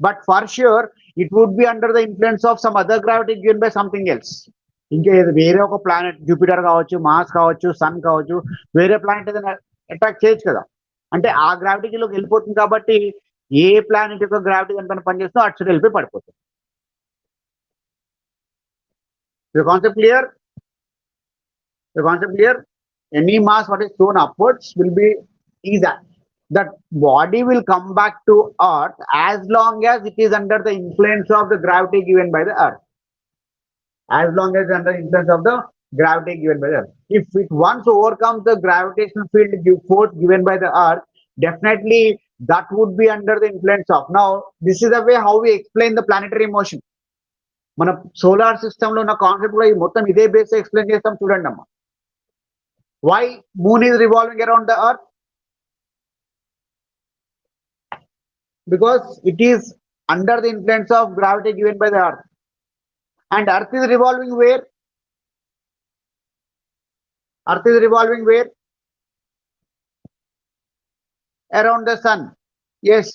but for sure it would be under the influence of some other gravity given by something else. ఇంకా వేరే ఒక planet, Jupiter కావచ్చు, Mars కావచ్చు, sun కావచ్చు, వేరే planet ఏదైనా attract చేయొచ్చు కదా. అంటే ఆ గ్రావిటీలోకి వెళ్ళిపోతుంది కాబట్టి ఏ ప్లానెట్ యొక్క గ్రావిటీ ఎంత పనిచేస్తుందో అటు సైడ్ వెళ్ళిపోయి పడిపోతుంది. The concept clear? The concept clear? Any mass what is thrown upwards will be that body will come back to earth as long as it is under the influence of the gravity given by the earth. As long as it's under the influence of the gravity given by the earth. If it once overcomes the gravitational field force given by the earth, definitely that would be under the influence of. Now this is the way how we explain the planetary motion. మన solar system లో ఉన్న concept కూడా మొత్తం ఇదే base explain చేస్తాం. చూడండి అమ్మా, why moon is revolving around the earth? Because it is under the influence of gravity given by the earth. And earth is revolving where? Earth is revolving where? Around the sun. Yes.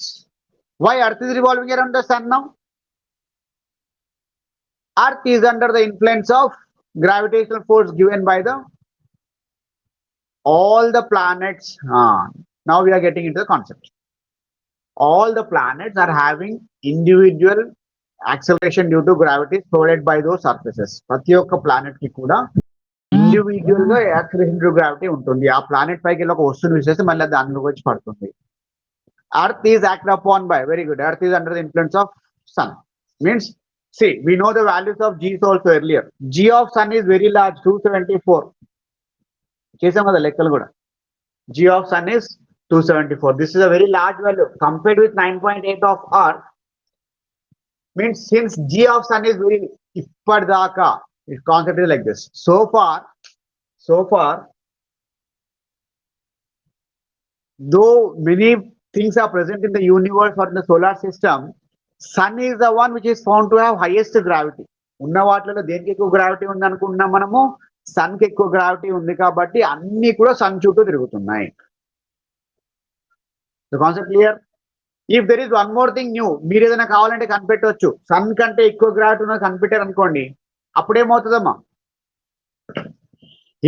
Why earth is revolving around the sun now? Earth is under the influence of gravitational force given by the all the planets. Now we are getting into the concept. All the planets are having individual acceleration due to gravity provided by those surfaces. ప్రతి ఒక్క planet కి కూడా individual గా acceleration due gravity ఉంటుంది. ఆ planet పైకి ఒక వస్తువుని విసేసి మళ్ళీ దానిలోకి వచ్చి పడుతుంది. Earth is acted upon by, very good, Earth is under the influence of sun. Means, see, we know the values of G's also earlier. G of sun is very large, 274. చేసాం కదా లెక్కలు కూడా. G of sun is 274. This is a very large value compared with 9.8 of earth. Means since G of sun is very ippardaka, its concept is like this. So far though many things are present in the universe or in the solar system, sun is the one which is found to have highest gravity. ఉన్న వాటిలో దేనికి ఎక్కువ gravity ఉంది అనుకుంటున్నాం మనము? Sun కి ఎక్కువ gravity ఉంది కాబట్టి అన్ని కూడా సన్ చుట్టూ తిరుగుతున్నాయి. The concept clear? If there is one more thing new, మీరు ఏదైనా కావాలంటే కనిపెట్టవచ్చు. సన్ కంటే ఎక్కువ గ్రావిటీ ఉన్నది కనిపెట్టారు అనుకోండి, అప్పుడేమవుతుందమ్మా?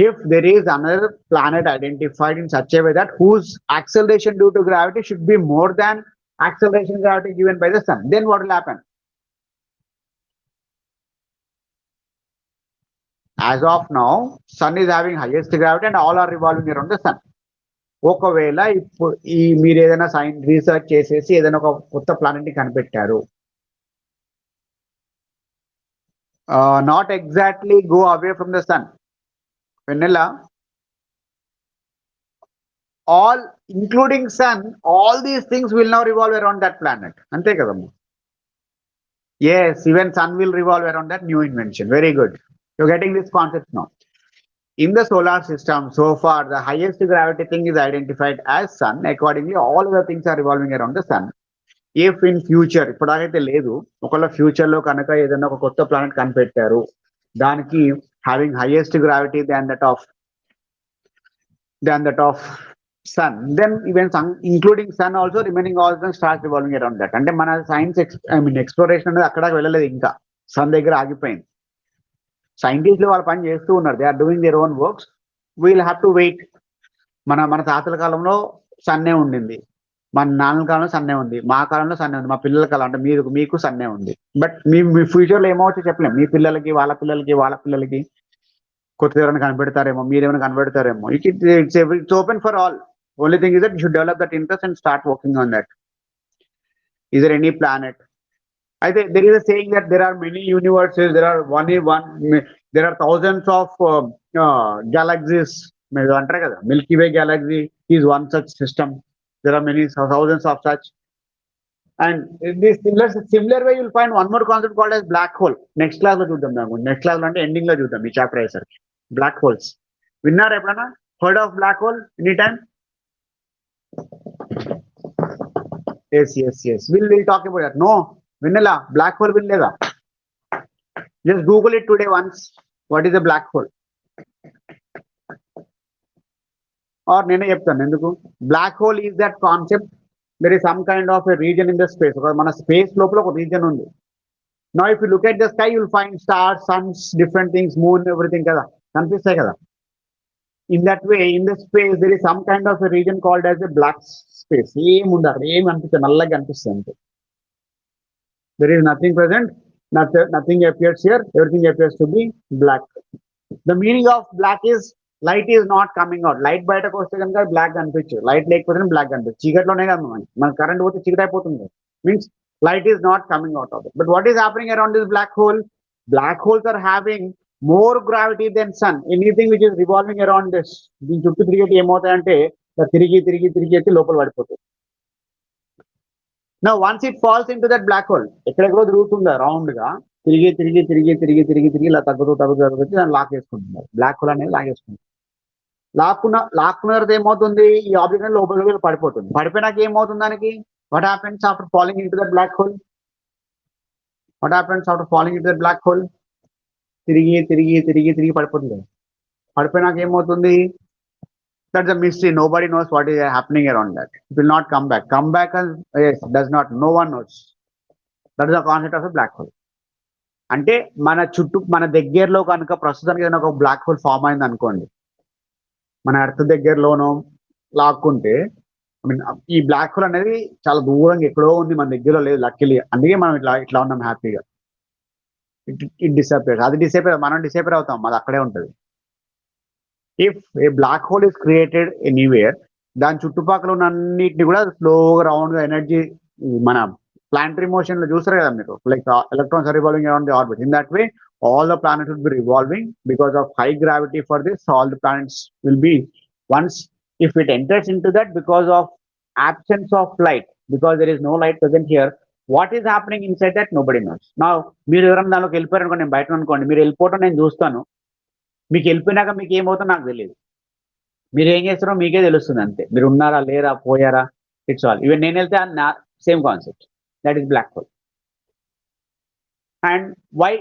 If there is another planet identified in such a way that whose acceleration due to gravity should be more than acceleration gravity given by the sun, then what will happen? As of now, sun is having highest gravity and all are revolving around the sun. ఒకవేళ ఇప్పుడు మీరు ఏదైనా science research చేసేసి ఏదైనా ఒక కొత్త planet ని కనిపెట్టారు, not exactly go away from the sun, వెన్నెల, all including sun, all these things will now revolve around that planet. Ante kadamma. Yes, even sun will revolve around that new invention. Very good. You're getting this concept now. In the solar system, so far, the highest gravity thing is identified as sun. Accordingly, all other things are revolving around the sun. If in future, ఇప్పటికైతే లేదు, ఒకవేళ future లో కనుక ఏదైనా ఒక కొత్త planet కనిపెట్టారు, దానికి having highest gravity than that of sun, then even sun, including sun also, remaining all of them start revolving around that. అంటే మన సైన్స్ ఎక్స్ప్లోరేషన్ అనేది అక్కడ వెళ్ళలేదు, ఇంకా సన్ దగ్గర ఆగిపోయింది. సైంటిస్టులు వాళ్ళ పని చేస్తూ ఉన్నారు, they are doing their own works. We'll have to wait. మన తాతల కాలంలో సన్నే ఉండింది, మన నాన్నల కాలంలో సన్నే ఉంది, మా కాలంలో సన్నే ఉంది, మా పిల్లల కాలం అంటే మీకు సన్నే ఉంది. బట్ మీ ఫ్యూచర్ లో ఏమవుతుందో చెప్పలేం. మీ పిల్లలకి, వాళ్ళ పిల్లలకి, వాళ్ళ పిల్లలకి కొత్తగా ఎవరైనా కనిపెడతారేమో, మీరేమైనా కనిపెడతారేమో. It's open for all. Only thing is that you should develop that interest and start working on that. Is there any planet? I think there is a saying that there are many universes, there are thousands of galaxies. మీరు అంటారు కదా, Milky way galaxy is one such system. There are many thousands of such. And in this similar way, you'll find one more concept called as black hole. Next class లో చూద్దాం. Next class లో అంటే ending లో చూద్దాం ఈ chapter అయ్యేసరికి. Black holes విన్నారా ఎప్పుడన్నా? Heard of black hole any time? yes. We'll talk about that. No, విన్నలా బ్లాక్ హోల్ వినలేదా? Just Google it today once. What is a black hole? Or నేనే చెప్తాను ఎందుకు. Black hole is that concept. There is some kind of a region in the space. మన space లోపల ఒక reason ఉంది. Now if you look at the sky, you'll find stars, suns, different things, moon, everything కదా కనిపిస్తాయి కదా. In that way, in the space, there is some kind of a region called as a black space. ఏముంది అక్కడ, ఏమి అనిపిస్తుంది, నల్లగా అనిపిస్తుంది. There is nothing present, nothing appears here, everything appears to be black. The meaning of black is light is not coming out. Light బయటకు వస్తే కనుక black కనిపించదు, లైట్ లేకపోతే బ్లాక్ కనిపించదు. చీకట్లోనే కదా మన కరెంట్ పోతే చీకటి అయిపోతుంది. Means light is not coming out of it. But what is happening around this black hole? Black holes are having more gravity than sun. Anything which is revolving around this, దీని చుట్టూ తిరిగేటి ఏమవుతాయంటే తిరిగి ఎత్తి లోపల పడిపోతుంది. Now once it falls into that black hole, ఎక్కడెక్కడో తిరుగుతుందా round గా, తిరిగి ఇలా తగ్గుతూ దాన్ని లాక్ వేసుకుంటున్నారు. బ్లాక్ హోల్ అనేది లాగేసుకుంటుంది. లాక్కున్న తర్వాత ఏమవుతుంది, ఈ ఆబ్జెక్ట్ అనేది లోపలికి పడిపోతుంది. పడిపోయినాక ఏమవుతుంది దానికి? What happens after falling into that black hole? తిరిగి పడిపోతుంది. పడిపోయినాక ఏమవుతుంది? That's a mystery. Nobody knows what is happening around that. It will not come back. Yes, does not. No one knows. That is the concept of a black hole. అంటే మన దగ్గరలో కనుక ప్రస్తుతానికి ఏదైనా ఒక బ్లాక్ హోల్ ఫామ్ అయింది అనుకోండి, మన ఎర్త్ దగ్గరలోనో లాక్కుంటే, ఈ బ్లాక్ హోల్ అనేది చాలా దూరంగా ఎక్కడో ఉంది, మన దగ్గరలో లేదు లక్కీలీ. అందుకే మనం ఇట్లా ఉన్నాం హ్యాపీగా. ఇట్ డిసపేర్, అది డిసపేర్, మనం డిసపేర్ అవుతాం, అది అక్కడే ఉంటుంది. If a black hole is created anywhere, దాని చుట్టుపక్కల ఉన్న అన్నిటిని కూడా స్లోగా రౌండ్ గా ఎనర్జీ, మన ప్లానటరీ మోషన్ లో చూస్తారు కదా మీరు, like electrons are revolving around the orbit. In that way, all the planets will be revolving because of high gravity. For this, all the planets will be, once if it enters into that, because of absence of light, because there is no light present here, what is happening inside that nobody knows. Now మీరు ఎవరైనా దానిలోకి వెళ్ళిపోయారు అనుకోండి, నేను బయట అనుకోండి, మీరు వెళ్ళిపోవటం నేను చూస్తాను, మీకు వెళ్ళిపోయినాక మీకు ఏమవుతుందో నాకు తెలియదు. మీరు ఏం చేస్తారో మీకే తెలుస్తుంది అంతే. మీరు ఉన్నారా లేరా పోయారా, ఇట్స్ ఆల్. ఈవెన్ నేను వెళ్తే same concept. That is black hole. And why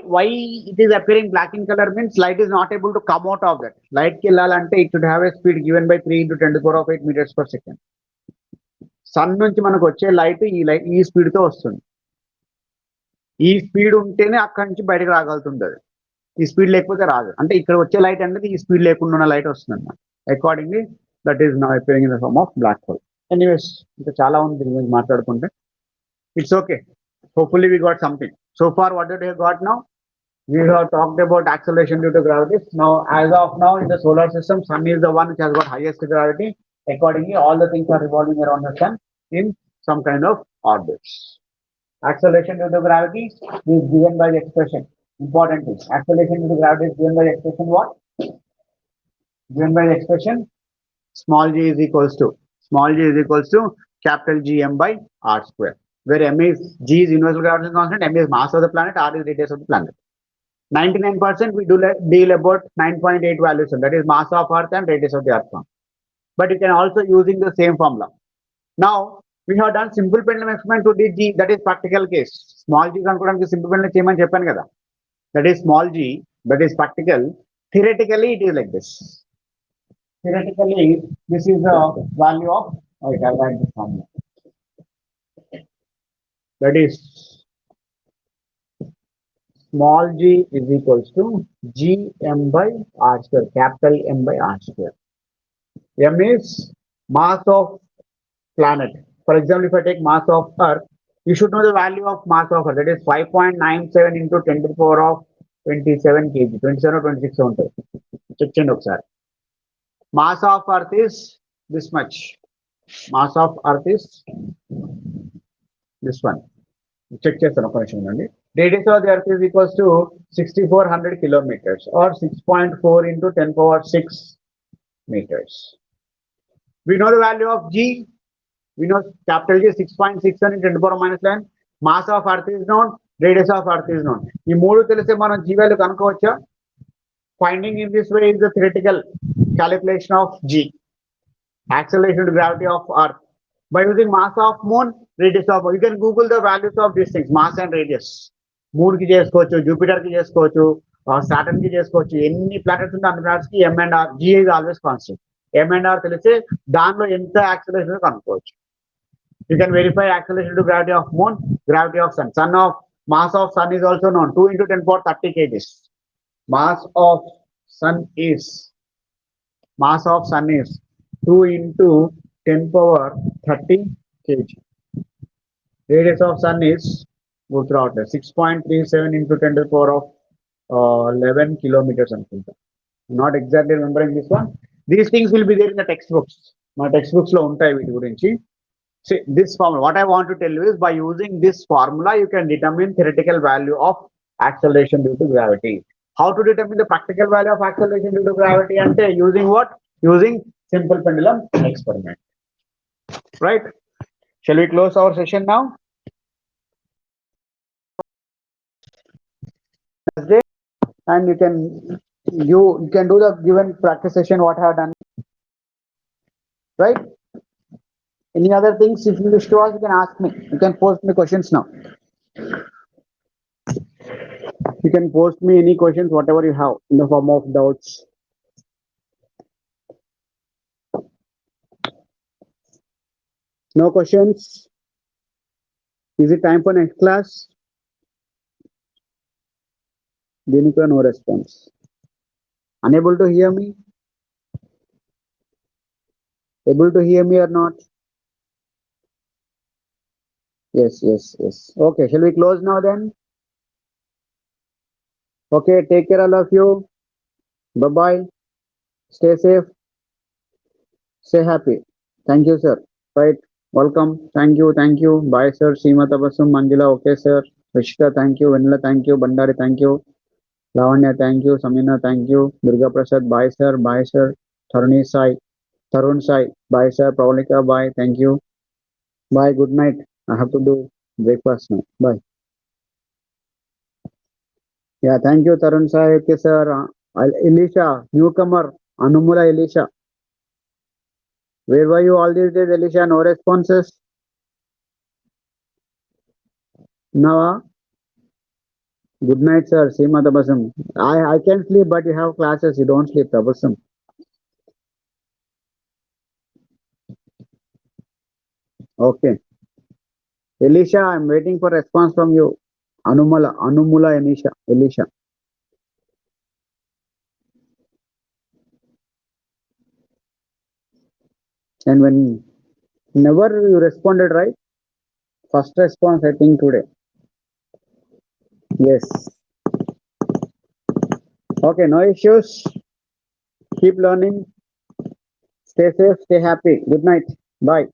it is appearing black in color means light is not able to come out of that. Light ki వెళ్ళాలంటే it should have a speed given by 3 × 10⁸ meters per second. Sun నుంచి మనకు వచ్చే light ఈ speed తో వస్తుంది. ఈ speed ఉంటేనే అక్కడి నుంచి బయటకు రాగలుగుతుంది అది. ఈ స్పీడ్ లేకపోతే రాదు. అంటే ఇక్కడ వచ్చే లైట్ అనేది ఈ స్పీడ్ లేకుండా ఉన్న లైట్ వస్తుంది అన్నమాట. Accordingly that is now appearing in the form of black hole. Anyways, ఇంకా చాలా ఉంది దీని గురించి మాట్లాడుకుంటే. It's okay. Hopefully we got something. So far, what did we got now? We have talked about acceleration due to gravity. Now, as of now, in the solar system, sun is the one which has got highest gravity. Accordingly, all the things are revolving around the sun in some kind of orbits. Acceleration due to gravity is given by the expression. Important thing. Acceleration due to gravity is given by the expression what? Given by the expression small g is equals to capital Gm by r square. Where m is, g is universal gravitational constant, m is mass of the planet, r is radius of the planet. 99% we do deal about 9.8 values, that is mass of Earth and radius of the Earth form. But you can also using the same formula. Now we have done simple pendulum experiment to the G, that is practical case. Small g kanukodaniki simple pendulum cheyamani cheppanu kada. That is small g, that is practical. Theoretically it is like this. Theoretically this is the value of, okay, I'll write this formula. That is small g is equals to gm by r square, capital M by r square. M is mass of planet. For example, if I take mass of Earth, you should know the value of mass of Earth. That is 5.97 into 10 to the power of 27 kg. 27 or 26 ఉంటుంది. Check చేయండి ఒకసారి. Mass of Earth is this much. Mass of Earth is this one. Check చేస్తాను ఒక నిమిషం అండి. Radius of the Earth is equals to 6400 kilometers or 6.4 into 10 power 6 meters. We know the value of G. We know capital G 6.6 and 10 to the power minus 9. Mass of Earth is known. Radius of Earth is known. ఈ మూడు తెలిస్తే మనం G value కనుక్కోవచ్చా? Finding in this way is the theoretical calculation of G, acceleration to gravity of Earth. By using mass of Moon, radius of, you can Google the values of these things, mass and radius. Moon ki chesukochu, Jupiter ki chesukochu, Saturn ki chesukochu. Any planets unna anni planets ki M and R, G is always constant. M and R తెలిస్తే దానిలో ఎంత acceleration కనుక్కోవచ్చు. You can verify acceleration to gravity of Moon, gravity of Sun. Mass of Sun is also known, 2 into 10 power 30 kgs. Mass of Sun is 2 into 10 power 30 kg. Radius of Sun is 6.37 into 10 to the power of 11 kilometers. Not exactly remembering this one. These things will be there in the textbooks. My textbooks lo untai veeti gurinchi. See this formula. What I want to tell you is by using this formula, you can determine theoretical value of acceleration due to gravity. How to determine the practical value of acceleration due to gravity? And using what? Using simple pendulum experiment. Right? Shall we close our session now? And you can do the given practice session what I have done. Right? Any other things if you wish to ask, you can ask me. You can post me questions now. You can post me any questions, whatever you have, in the form of doubts. No questions? Is it time for next class? Denika, no response. Unable to hear me? Able to hear me or not? Yes. Okay, shall we close now then? Okay, take care all of you. Bye-bye. Stay safe. Stay happy. Thank you, sir. Right. Welcome. Thank you. Bye, sir. Seema Tabassum, Manjula, okay, sir. Rishita, thank you. Vanilla, thank you. Bandari, thank you. Lavanya, thank you. Samina, thank you. Durga Prasad, bye, sir. Bye, sir. Tarun Sai, bye, sir. Pravalika, bye. Thank you. Bye. Good night. I have to do breakfast now. Bye. Yeah, thank you, Tarun Sai. Okay, sir. Elisha, newcomer. Anumula Elisha. Where were you all these days, Elisha? No responses? No. Good night, sir. Seema Tabassum. I can sleep, but you have classes. You don't sleep, Tabassum. Okay. Elisha, I'm waiting for response from you. Anumula Elisha. And when never you responded, right? First response, I think today. Yes. Okay, no issues. Keep learning. Stay safe, stay happy. Good night. Bye.